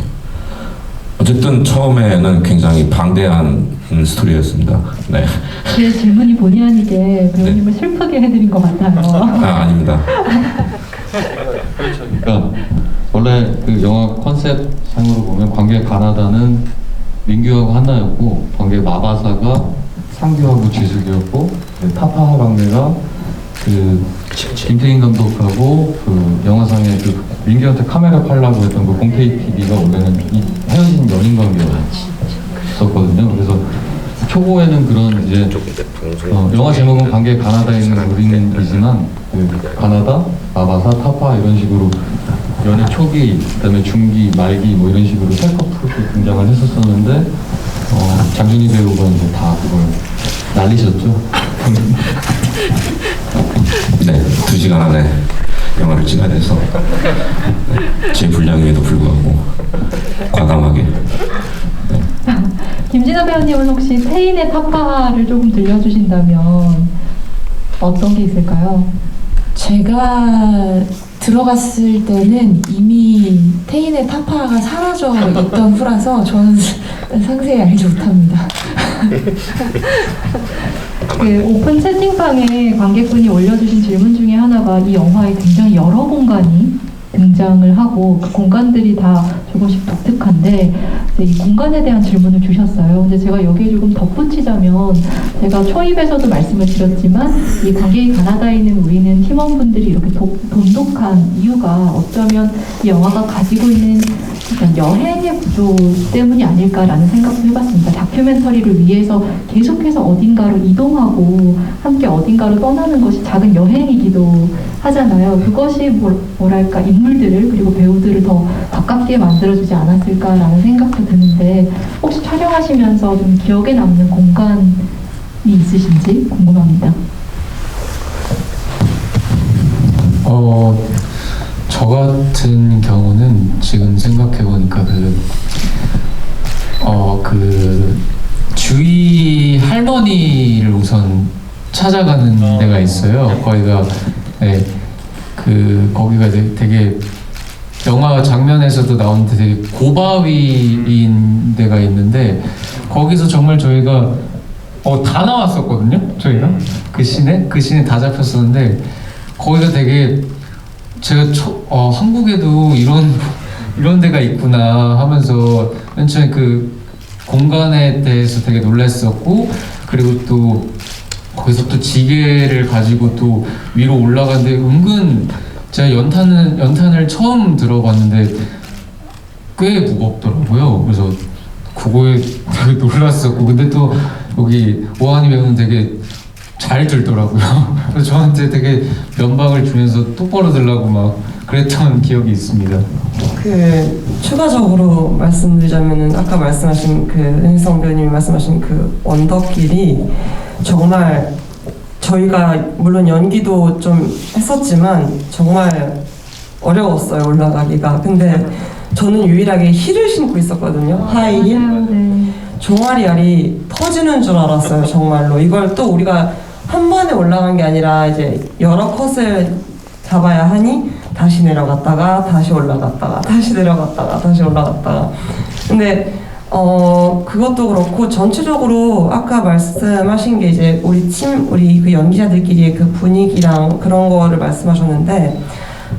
어쨌든 처음에는 굉장히 방대한 스토리였습니다. 네. 제 질문이 본의 아니게 배우님을 슬프게 해드린 것 같아요. 아닙니다. 그러니까 원래 그 영화 컨셉 상으로 보면 관계 가나다는 민규하고 한나였고, 관계 마바사가 상규하고 지숙이었고, 타파 관계가 그 김태인 감독하고 그 영화상에 그 민규한테 카메라 팔라고 했던 그 공태희 PD가 원래는 헤어진 연인 관계였었거든요. 그래서 초보에는 그런 이제 영화 제목은 관계 가나다에 있는 우리는이지만 그 가나다, 마바사, 타파 이런 식으로 연애 초기, 그다음에 중기, 말기 뭐 이런 식으로 세 커플이 등장을 했었었는데, 장준희 배우가 이제 다 그걸 날리셨죠. 네, 2시간 안에 영화를 찍어야 돼서 제 분량에도 불구하고 과감하게. 김진아 배우님은 혹시 태인의 타파를 조금 들려주신다면 어떤 게 있을까요? 제가 들어갔을 때는 이미 태인의 타파가 사라져 있던 후라서 저는 상세히 알지 못합니다. 그 오픈 채팅방에 관객분이 올려주신 질문 중에 하나가 이 영화에 굉장히 여러 공간이 등장을 하고 그 공간들이 다 조금씩 독특한데 이 공간에 대한 질문을 주셨어요. 근데 제가 여기에 조금 덧붙이자면 제가 초입에서도 말씀을 드렸지만 이 관객이 가나다에 있는 우리는 팀원분들이 이렇게 돈독한 이유가 어쩌면 이 영화가 가지고 있는 여행의 구조 때문이 아닐까라는 생각도 해봤습니다. 다큐멘터리를 위해서 계속해서 어딘가로 이동하고 함께 어딘가로 떠나는 것이 작은 여행이기도 하잖아요. 그것이 뭐랄까 인물들을 그리고 배우들을 더 가깝게 만들어주지 않았을까라는 생각도 드는데 혹시 촬영하시면서 좀 기억에 남는 공간이 있으신지 궁금합니다. 저 같은 경우는 지금 생각해보니까 주위 할머니를 우선 찾아가는 데가 있어요. 거기가 거기가 되게 영화 장면에서도 나오는데 되게 고바위인 데가 있는데 거기서 정말 저희가 다 나왔었거든요. 저희가 그 씬에 다 잡혔었는데 거기가 되게 제가 한국에도 이런 데가 있구나 하면서 맨 처음에 그 공간에 대해서 되게 놀랐었고 그리고 또 거기서 또 지게를 가지고 또 위로 올라가는데 은근 제가 연탄을 처음 들어봤는데 꽤 무겁더라고요. 그래서 그거에 되게 놀랐었고 근데 또 여기 오하니 배우는 되게 잘 들더라고요. 그래서 저한테 되게 면박을 주면서 똑바로 들라고 막 그랬던 기억이 있습니다. 추가적으로 말씀드리자면은 아까 말씀하신 은희성 배우님이 말씀하신 언덕길이 정말 저희가 물론 연기도 좀 했었지만 정말 어려웠어요 올라가기가. 근데 저는 유일하게 힐을 신고 있었거든요. 하이힐. 종아리 알이 터지는 줄 알았어요 정말로. 이걸 또 우리가 한 번에 올라간 게 아니라 이제 여러 컷을 잡아야 하니 다시 내려갔다가 다시 올라갔다가 다시 내려갔다가 다시 올라갔다가. 근데 그것도 그렇고 전체적으로 아까 말씀하신 게 이제 우리 그 연기자들끼리의 그 분위기랑 그런 거를 말씀하셨는데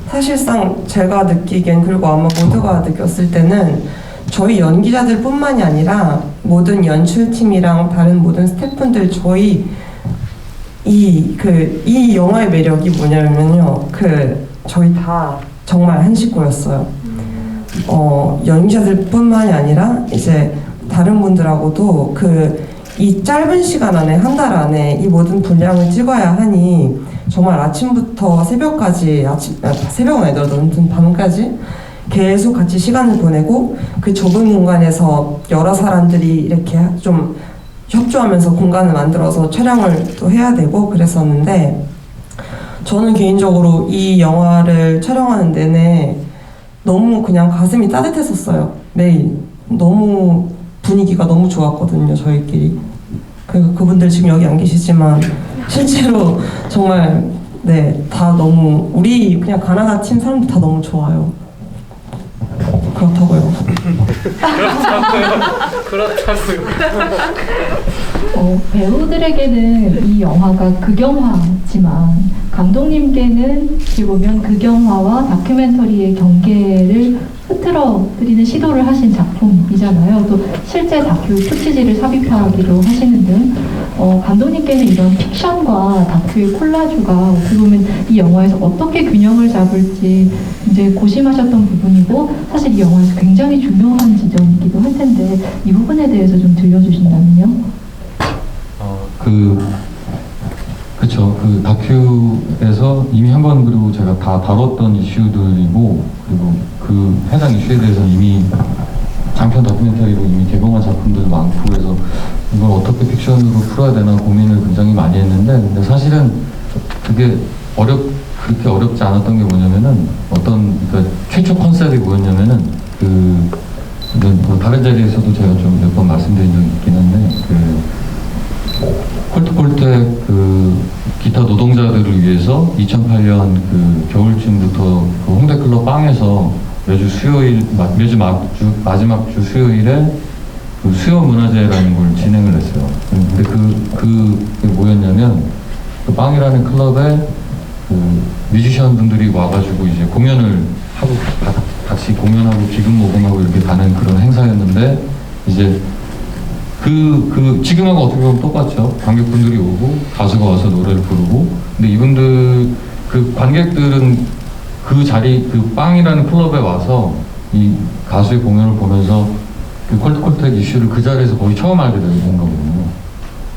사실상 제가 느끼기엔 그리고 아마 모두가 느꼈을 때는 저희 연기자들뿐만이 아니라 모든 연출팀이랑 다른 모든 스태프분들 저희 이 영화의 매력이 뭐냐면요. 저희 다 정말 한 식구였어요. 연기자들뿐만이 아니라 이제 다른 분들하고도 이 짧은 시간 안에 한 달 안에 이 모든 분량을 찍어야 하니 정말 아침부터 새벽까지 새벽은 아니더라도 아무튼 밤까지 계속 같이 시간을 보내고 그 좁은 공간에서 여러 사람들이 이렇게 좀 협조하면서 공간을 만들어서 촬영을 또 해야 되고 그랬었는데 저는 개인적으로 이 영화를 촬영하는 내내 너무 그냥 가슴이 따뜻했었어요. 매일 너무 분위기가 너무 좋았거든요. 저희끼리. 그분들 지금 여기 안 계시지만 실제로 정말 다 너무 우리 그냥 가나다 팀 사람들 다 너무 좋아요. 그렇다고요. 그렇다고요. 배우들에게는 이 영화가 극영화지만 감독님께는 어떻게 보면 극영화와 다큐멘터리의 경계를 흐트러뜨리는 시도를 하신 작품이잖아요. 또 실제 다큐 푸티지를 삽입하기도 하시는 등 감독님께는 이런 픽션과 다큐의 콜라주가 어떻게 보면 이 영화에서 어떻게 균형을 잡을지 굉장히 고심하셨던 부분이고 사실 이 영화에서 굉장히 중요한 지점이기도 할 텐데 이 부분에 대해서 좀 들려주신다면요? 그쵸. 다큐에서 이미 한 번 그리고 제가 다 다뤘던 이슈들이고 그리고 그 해당 이슈에 대해서는 이미 장편 다큐멘터리로 이미 개봉한 작품들도 많고 그래서 이걸 어떻게 픽션으로 풀어야 되나 고민을 굉장히 많이 했는데 근데 사실은 그게 그렇게 어렵지 않았던 게 뭐냐면은 그러니까 최초 컨셉이 뭐였냐면은 다른 자리에서도 제가 좀 몇 번 말씀드린 적이 있긴 한데 콜트콜텍 그 기타 노동자들을 위해서 2008년 그 겨울쯤부터 그 홍대클럽 빵에서 매주 마지막 주 수요일에 그 수요 문화제라는 걸 진행을 했어요. 근데 그게 뭐였냐면 그 빵이라는 클럽에 그 뮤지션 분들이 와가지고 이제 공연을 하고 같이 공연하고 기금 모금하고 이렇게 가는 그런 행사였는데 이제 지금하고 어떻게 보면 똑같죠. 관객분들이 오고 가수가 와서 노래를 부르고 근데 이분들 그 관객들은 그 자리 그 빵이라는 클럽에 와서 이 가수의 공연을 보면서 그 콜트콜텍 이슈를 그 자리에서 거의 처음 알게 된 거거든요.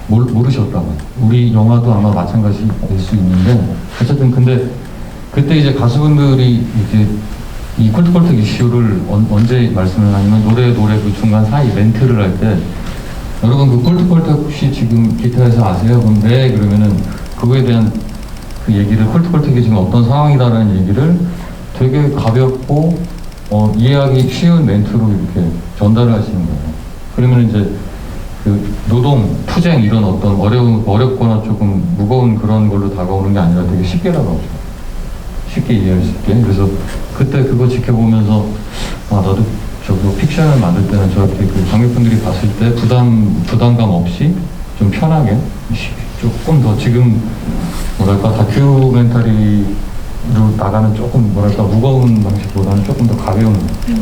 모르셨다가 우리 영화도 아마 마찬가지일 수 있는데 어쨌든 근데 그때 이제 가수분들이 이제 이 콜트콜텍 이슈를 언제 말씀을 하냐면 노래 그 중간 사이 멘트를 할 때 여러분 그 콜트콜텍 혹시 지금 기타에서 아세요? 그럼 네 그러면은 그거에 대한 그 얘기를 콜트콜텍이 지금 어떤 상황이다라는 얘기를 되게 가볍고 이해하기 쉬운 멘트로 이렇게 전달을 하시는 거예요. 그러면 이제 그 노동, 투쟁 이런 어떤 어렵거나 조금 무거운 그런 걸로 다가오는 게 아니라 되게 쉽게 다가오죠. 쉽게 이해할 수 있게. 그래서 그때 그거 지켜보면서 나도 저거 픽션을 만들 때는 저렇게 그 관객분들이 봤을 때 부담감 없이 좀 편하게 조금 더 지금 뭐랄까 다큐멘터리로 나가는 조금 뭐랄까 무거운 방식보다는 조금 더 가벼운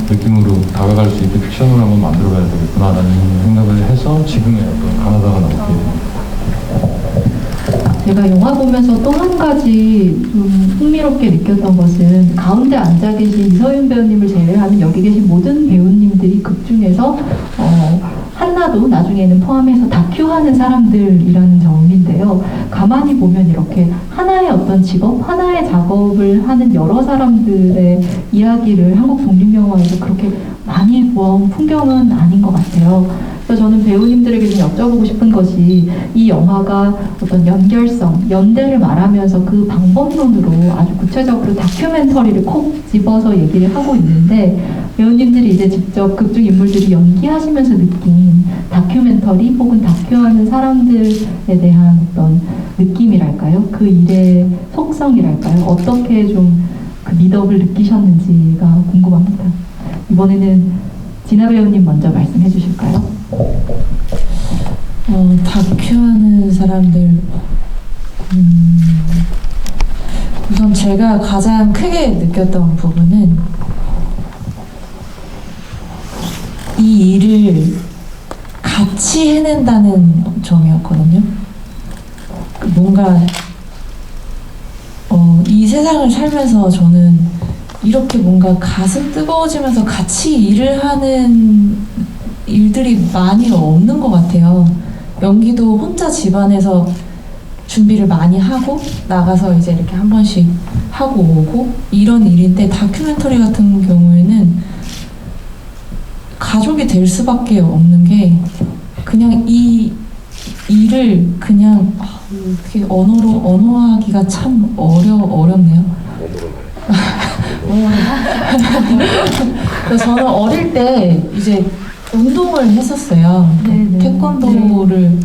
느낌으로 다가갈 수 있게 픽션을 한번 만들어봐야 되겠구나라는 생각을 해서 지금의 어떤 가나다가 나오게 됩니다. 제가 영화 보면서 또 한 가지 좀 흥미롭게 느꼈던 것은 가운데 앉아 계신 이서윤 배우님을 제외하는 여기 계신 모든 배우님들이 극 중에서 한나도 나중에는 포함해서 다큐하는 사람들이라는 점인데요. 가만히 보면 이렇게 하나의 어떤 직업, 하나의 작업을 하는 여러 사람들의 이야기를 한국 독립영화에서 그렇게 많이 보아온 풍경은 아닌 것 같아요. 그래서 저는 배우님들에게 좀 여쭤보고 싶은 것이 이 영화가 어떤 연결성, 연대를 말하면서 그 방법론으로 아주 구체적으로 다큐멘터리를 콕 집어서 얘기를 하고 있는데 배우님들이 이제 직접 극중 인물들이 연기하시면서 느낀 다큐멘터리 혹은 다큐하는 사람들에 대한 어떤 느낌이랄까요? 그 일의 속성이랄까요? 어떻게 좀 그 미덕을 느끼셨는지가 궁금합니다. 이번에는 진아 배우님 먼저 말씀해 주실까요? 다큐하는 사람들 우선 제가 가장 크게 느꼈던 부분은 이 일을 같이 해낸다는 점이었거든요. 뭔가 이 세상을 살면서 저는 이렇게 뭔가 가슴 뜨거워지면서 같이 일을 하는 일들이 많이 없는 것 같아요. 연기도 혼자 집안에서 준비를 많이 하고 나가서 이제 이렇게 한 번씩 하고 오고 이런 일인데 다큐멘터리 같은 경우에는 가족이 될 수밖에 없는 게 그냥 이 일을 그냥 어떻게 언어하기가 참 어렵네요. 그래서 저는 어릴 때 이제 운동을 했었어요. 네네. 태권도를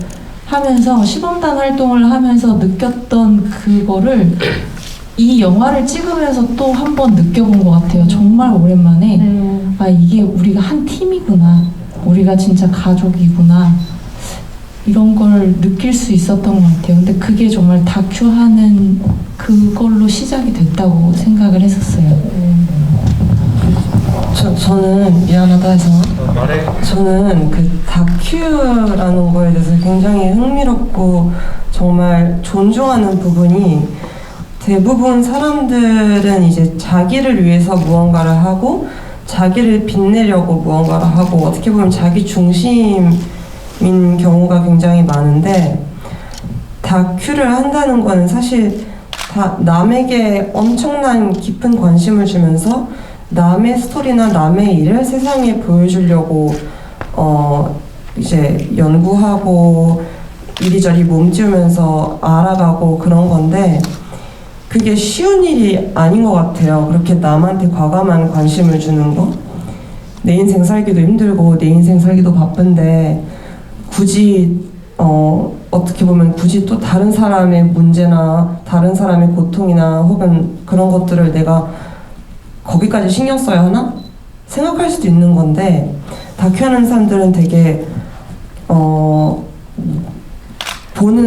하면서 시범단 활동을 하면서 느꼈던 그거를 이 영화를 찍으면서 또 한 번 느껴본 것 같아요. 정말 오랜만에 네. 아 이게 우리가 한 팀이구나. 우리가 진짜 가족이구나. 이런 걸 느낄 수 있었던 것 같아요. 근데 그게 정말 다큐하는 그걸로 시작이 됐다고 생각을 했었어요. 저는 미안하다 해서 저는 그 다큐라는 거에 대해서 굉장히 흥미롭고 정말 존중하는 부분이 대부분 사람들은 이제 자기를 위해서 무언가를 하고 자기를 빛내려고 무언가를 하고 어떻게 보면 자기 중심인 경우가 굉장히 많은데 다큐를 한다는 거는 사실 다 남에게 엄청난 깊은 관심을 주면서 남의 스토리나 남의 일을 세상에 보여주려고 이제 연구하고 이리저리 몸찌우면서 알아가고 그런 건데 그게 쉬운 일이 아닌 것 같아요. 그렇게 남한테 과감한 관심을 주는 거. 내 인생 살기도 힘들고 내 인생 살기도 바쁜데 굳이 어떻게 보면 굳이 또 다른 사람의 문제나 다른 사람의 고통이나 혹은 그런 것들을 내가 거기까지 신경 써야 하나? 생각할 수도 있는 건데 다큐하는 사람들은 되게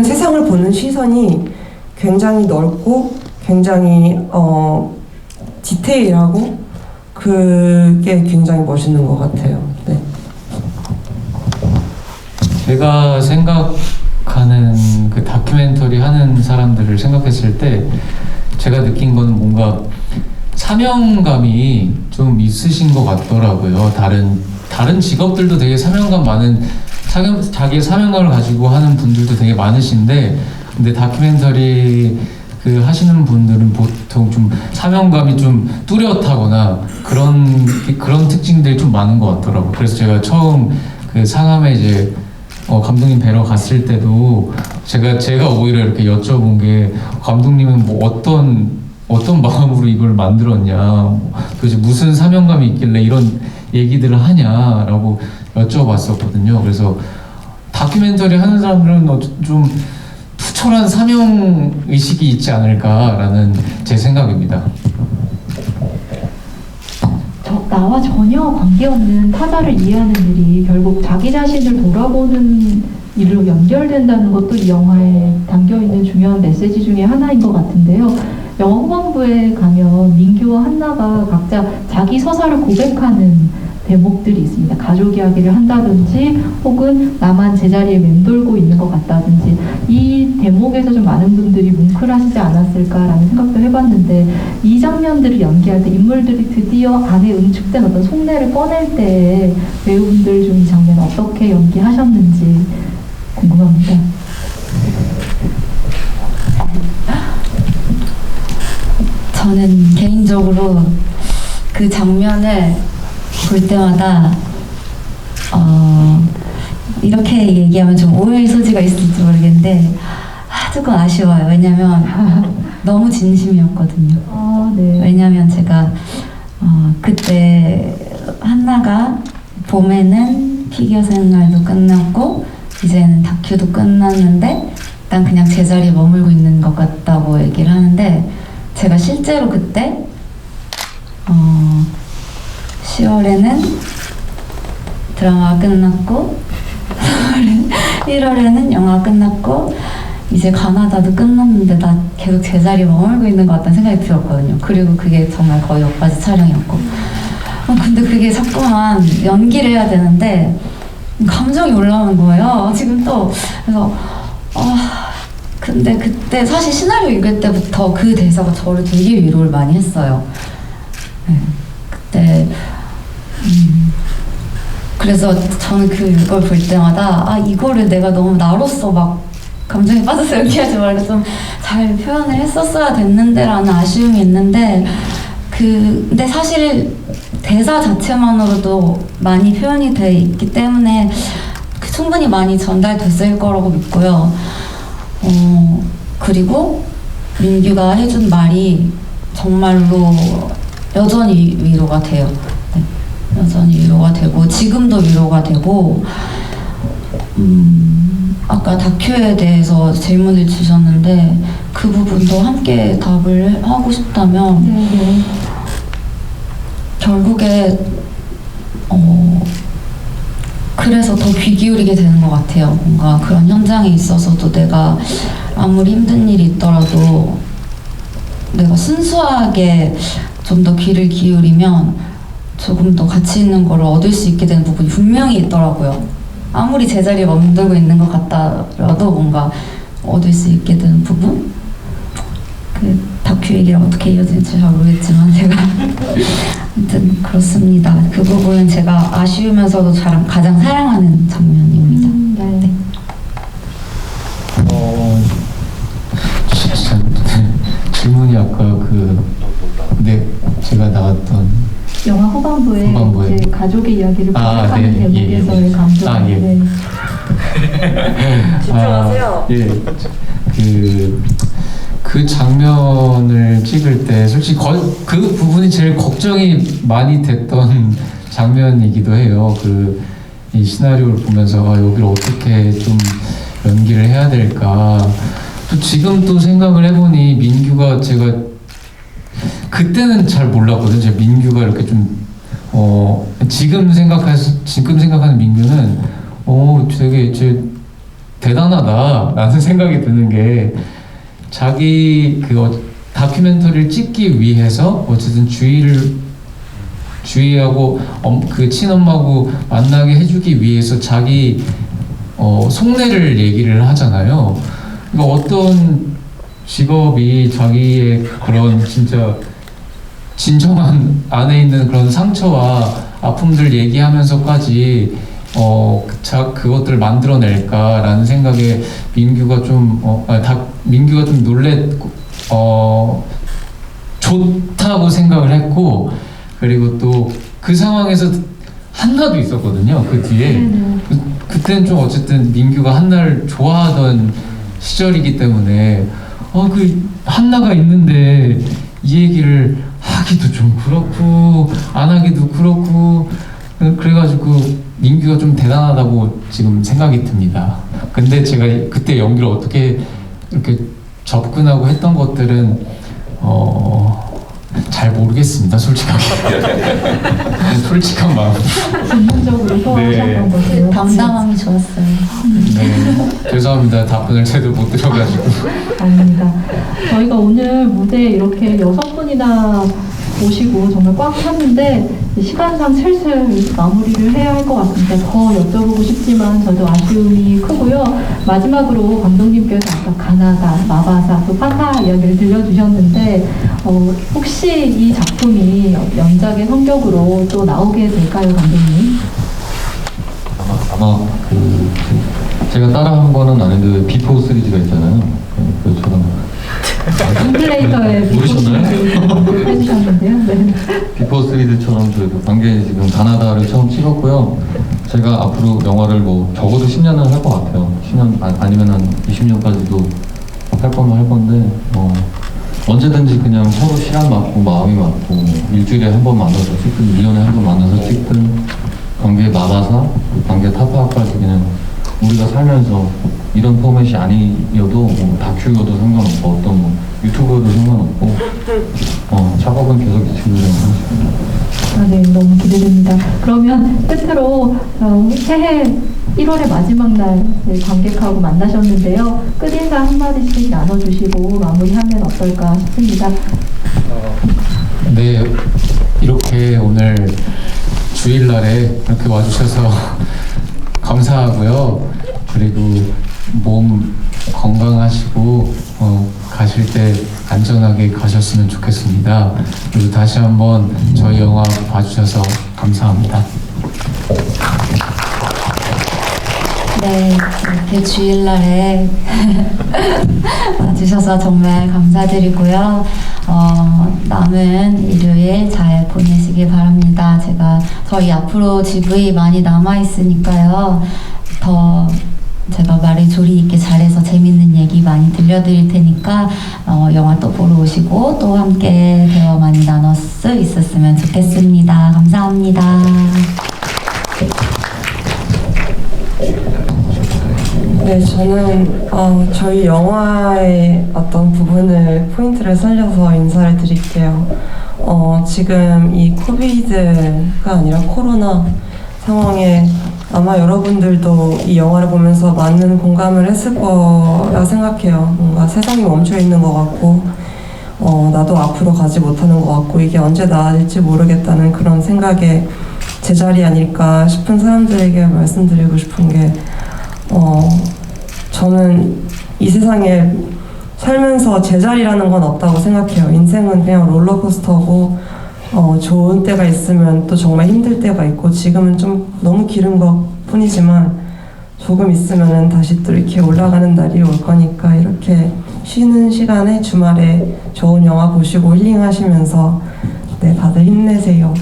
세상을 보는 시선이 굉장히 넓고 굉장히 디테일하고 그게 굉장히 멋있는 것 같아요. 네. 제가 생각하는 그 다큐멘터리 하는 사람들을 생각했을 때 제가 느낀 거는 뭔가 사명감이 좀 있으신 것 같더라고요. 다른 직업들도 되게 사명감 많은 자기의 사명감을 가지고 하는 분들도 되게 많으신데 근데 다큐멘터리 그 하시는 분들은 보통 좀 사명감이 좀 뚜렷하거나 그런 특징들이 좀 많은 것 같더라고요. 그래서 제가 처음 그 상암에 이제 감독님 뵈러 갔을 때도 제가 오히려 이렇게 여쭤본 게 감독님은 뭐 어떤 마음으로 이걸 만들었냐, 도대체 무슨 사명감이 있길래 이런 얘기들을 하냐라고 여쭤봤었거든요. 그래서 다큐멘터리 하는 사람들은 좀 투철한 사명 의식이 있지 않을까라는 제 생각입니다. 나와 전혀 관계없는 타자를 이해하는 일이 결국 자기 자신을 돌아보는 일로 연결된다는 것도 이 영화에 담겨있는 중요한 메시지 중에 하나인 것 같은데요. 영화 후반부에 가면 민규와 한나가 각자 자기 서사를 고백하는 대목들이 있습니다. 가족 이야기를 한다든지 혹은 나만 제자리에 맴돌고 있는 것 같다든지 이 대목에서 좀 많은 분들이 뭉클하시지 않았을까라는 생각도 해봤는데 이 장면들을 연기할 때 인물들이 드디어 안에 응축된 어떤 속내를 꺼낼 때 배우분들 중 이 장면 어떻게 연기하셨는지 궁금합니다. 저는 개인적으로 그 장면을 볼 때마다 이렇게 얘기하면 좀 오해의 소지가 있을지 모르겠는데 조금 아쉬워요. 왜냐면 너무 진심이었거든요. 네. 왜냐면 제가 그때 한나가 봄에는 피겨 생활도 끝났고 이제는 다큐도 끝났는데 난 그냥 제자리에 머물고 있는 것 같다고 얘기를 하는데 제가 실제로 그때 10월에는 드라마가 끝났고 1월에는 영화가 끝났고 이제 가나다도 끝났는데 나 계속 제자리에 머물고 있는 것 같다는 생각이 들었거든요. 그리고 그게 정말 거의 여기까지 촬영이었고 근데 그게 자꾸만 연기를 해야 되는데 감정이 올라오는 거예요. 지금 또 그래서 근데 그때 사실 시나리오 읽을 때부터 그 대사가 저를 되게 위로를 많이 했어요. 네, 그때 그래서 저는 그걸 볼 때마다 이거를 내가 너무 나로서 막 감정에 빠져서 연기하지 말고 좀 잘 표현을 했었어야 됐는데 라는 아쉬움이 있는데 근데 사실 대사 자체만으로도 많이 표현이 돼 있기 때문에 충분히 많이 전달됐을 거라고 믿고요. 그리고 민규가 해준 말이 정말로 여전히 위로가 돼요. 네, 여전히 위로가 되고 지금도 위로가 되고 아까 다큐에 대해서 질문을 주셨는데 그 부분도 함께 답을 하고 싶다면 네. 결국에 그래서 더 귀 기울이게 되는 것 같아요. 뭔가 그런 현장에 있어서도 내가 아무리 힘든 일이 있더라도 내가 순수하게 좀 더 귀를 기울이면 조금 더 가치 있는 걸 얻을 수 있게 되는 부분이 분명히 있더라고요. 아무리 제자리에 멈들고 있는 것 같더라도 뭔가 얻을 수 있게 되는 부분? 그 다큐 얘기랑 어떻게 이어질지 잘 모르겠지만 제가 아무튼 그렇습니다. 그 부분은 제가 아쉬우면서도 가장 사랑하는 장면입니다. 네. 질문이 아까 제가 나왔던 영화 후반부에 이제 가족의 이야기를 부탁하는 대목에서의 감정. 네. 집중하세요. 그 장면을 찍을 때 솔직히 그 부분이 제일 걱정이 많이 됐던 장면이기도 해요. 이 시나리오를 보면서 여기를 어떻게 좀 연기를 해야 될까? 또 지금 또 생각을 해보니 민규가 제가 그때는 잘 몰랐거든요. 제가 민규가 이렇게 좀 지금 생각하는 민규는 되게 대단하다라는 생각이 드는 게 자기 다큐멘터리를 찍기 위해서 어쨌든 주희하고 그 친엄마하고 만나게 해주기 위해서 자기 속내를 얘기를 하잖아요. 그러니까 어떤 직업이 자기의 그런 진짜 진정한 안에 있는 그런 상처와 아픔들 얘기하면서까지 그것들을 만들어낼까라는 생각에 민규가 좀 놀랬고 좋다고 생각을 했고, 그리고 또 그 상황에서 한나도 있었거든요. 그 뒤에 그때는 좀 어쨌든 민규가 한나를 좋아하던 시절이기 때문에 그 한나가 있는데 이 얘기를 하기도 좀 그렇고 안 하기도 그렇고, 그래가지고 민규가 좀 대단하다고 지금 생각이 듭니다. 근데 제가 그때 연기를 어떻게 이렇게 접근하고 했던 것들은 잘 모르겠습니다. 솔직하게. 솔직한 마음. 전문적으로 소화하셨던 거죠. 담담함이 좋았어요. 네, 죄송합니다. 답변을 제대로 못 드려가지고. 아닙니다. 저희가 오늘 무대에 이렇게 6분이나 오시고 정말 꽉 찼는데 시간상 슬슬 마무리를 해야 할 것 같습니다. 더 여쭤보고 싶지만 저도 아쉬움이 크고요. 마지막으로 감독님께서 아까 가나다, 마바사, 또 파타 이야기를 들려주셨는데 혹시 이 작품이 연작의 성격으로 또 나오게 될까요, 감독님? 아마 제가 따라한 거는 아닌데 비포 시리즈가 있잖아요. 그처럼 인플레이터에 모르셨나요? 해주셨는데요. 네. 비포 시리즈처럼 저희 관계 지금 가나다를 처음 찍었고요. 제가 앞으로 영화를 적어도 10년은 할 것 같아요. 10년 아니면 한 20년까지도 할 거면 할 건데 언제든지 그냥 서로 시간 맞고 마음이 맞고 일주일에 한 번 만나서 찍든 1년에 한 번 만나서 찍든 관계 마바사, 관계 타파까지 그냥 우리가 살면서 이런 포맷이 아니어도 다큐여도 상관없고 어떤 유튜브여도 상관없고 작업은 계속 진행을 하겠습니다. 네, 너무 기대됩니다. 그러면 끝으로 새해 1월의 마지막 날 관객하고 만나셨는데요. 끝인사 한마디씩 나눠주시고 마무리하면 어떨까 싶습니다. 네, 이렇게 오늘 주일날에 이렇게 와주셔서 감사하고요. 그리고 몸 건강하시고 가실 때 안전하게 가셨으면 좋겠습니다. 그리고 다시 한번 저희 영화 봐주셔서 감사합니다. 네, 이렇게 주일날에 와주셔서 정말 감사드리고요. 남은 일요일 잘 보내시길 바랍니다. 저희 앞으로 GV 많이 남아있으니까요. 더 제가 말을 조리 있게 잘해서 재밌는 얘기 많이 들려드릴 테니까 영화 또 보러 오시고 또 함께 대화 많이 나눌 수 있었으면 좋겠습니다. 감사합니다. 네, 저는 저희 영화의 어떤 부분을 포인트를 살려서 인사를 드릴게요. 지금 이 코비드가 아니라 코로나 상황에 아마 여러분들도 이 영화를 보면서 많은 공감을 했을 거라 생각해요. 뭔가 세상이 멈춰 있는 것 같고 나도 앞으로 가지 못하는 것 같고 이게 언제 나아질지 모르겠다는 그런 생각에 제자리 아닐까 싶은 사람들에게 말씀드리고 싶은 게 저는 이 세상에 살면서 제자리라는 건 없다고 생각해요. 인생은 그냥 롤러코스터고 좋은 때가 있으면 또 정말 힘들 때가 있고 지금은 좀 너무 길은 것 뿐이지만 조금 있으면은 다시 또 이렇게 올라가는 날이 올 거니까 이렇게 쉬는 시간에 주말에 좋은 영화 보시고 힐링하시면서 네, 다들 힘내세요.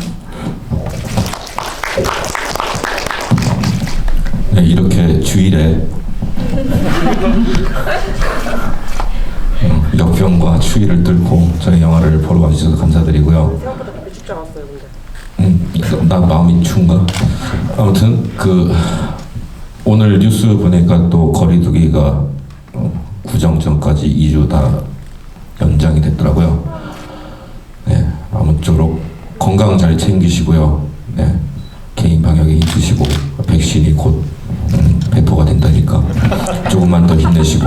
네, 이렇게 주일에 역병과 추위를 뚫고 저희 영화를 보러 와주셔서 감사드리고요. 생각보다 그렇게 춥지 않았어요, 근데. 나 마음이 추운가? 아무튼 오늘 뉴스 보니까 또 거리두기가 구정 전까지 2주 다 연장이 됐더라고요. 네, 아무쪼록 건강 잘 챙기시고요. 네, 개인 방역에 힘쓰시고 백신이 곧 배포가 된다니까 조금만 더 힘내시고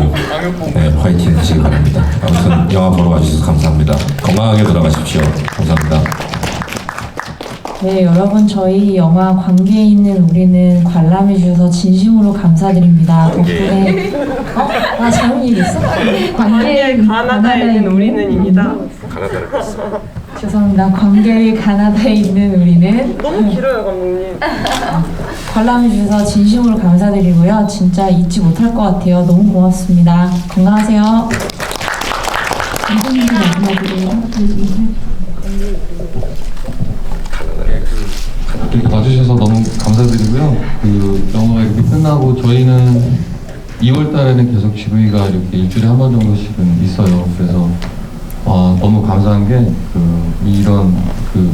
네, 화이팅 하시기 바랍니다. 아무튼 영화 보러 와주셔서 감사합니다. 건강하게 돌아가십시오. 감사합니다. 네, 여러분 저희 영화 관계에 있는 우리는 관람해 주셔서 진심으로 감사드립니다. 덕분에 잘못 얘기했어? 관계 가나다에 있는 우리는입니다. 죄송합니다. 관계의 가나다에 있는 우리는 너무 길어요, 감독님. 관람해 주셔서 진심으로 감사드리고요. 진짜 잊지 못할 것 같아요. 너무 고맙습니다. 건강하세요. 감독님들 마지막으로 이렇게 봐주셔서 너무 감사드리고요. 그 영화가 이렇게 끝나고 저희는 2월 달에는 계속 GV가 이렇게 일주일에 한 번 정도씩은 있어요. 그래서 너무 감사한 게 이런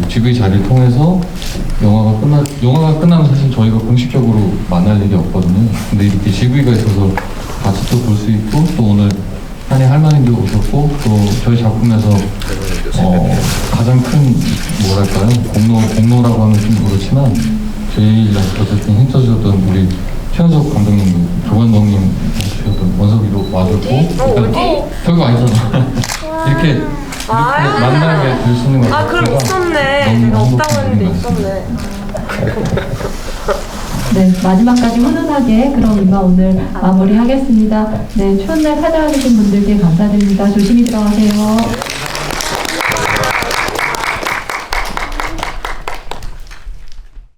GV 자리를 통해서 영화가 끝나면 사실 저희가 공식적으로 만날 일이 없거든요. 근데 이렇게 GV가 있어서 같이 또 볼 수 있고 또 오늘 한해 할머니도 오셨고 또 저희 작품에서 가장 큰 뭐랄까요 공로라고 하면 좀 그렇지만 제일 어쨌든 힘써주셨던 우리 최현석 감독님도 조관동님 해주셨던 원석이도 와줬고 저기 와 있잖아. 이렇게 만나게 될 수 있는 것 같아요. 그럼 있었네. 너무 내가 없다고 행복한 했는데 일인 것 같습니다. 있었네. 네, 마지막까지 훈훈하게 그럼 이만 오늘 마무리하겠습니다. 네, 추운 날 찾아와주신 분들께 감사드립니다. 조심히 들어가세요.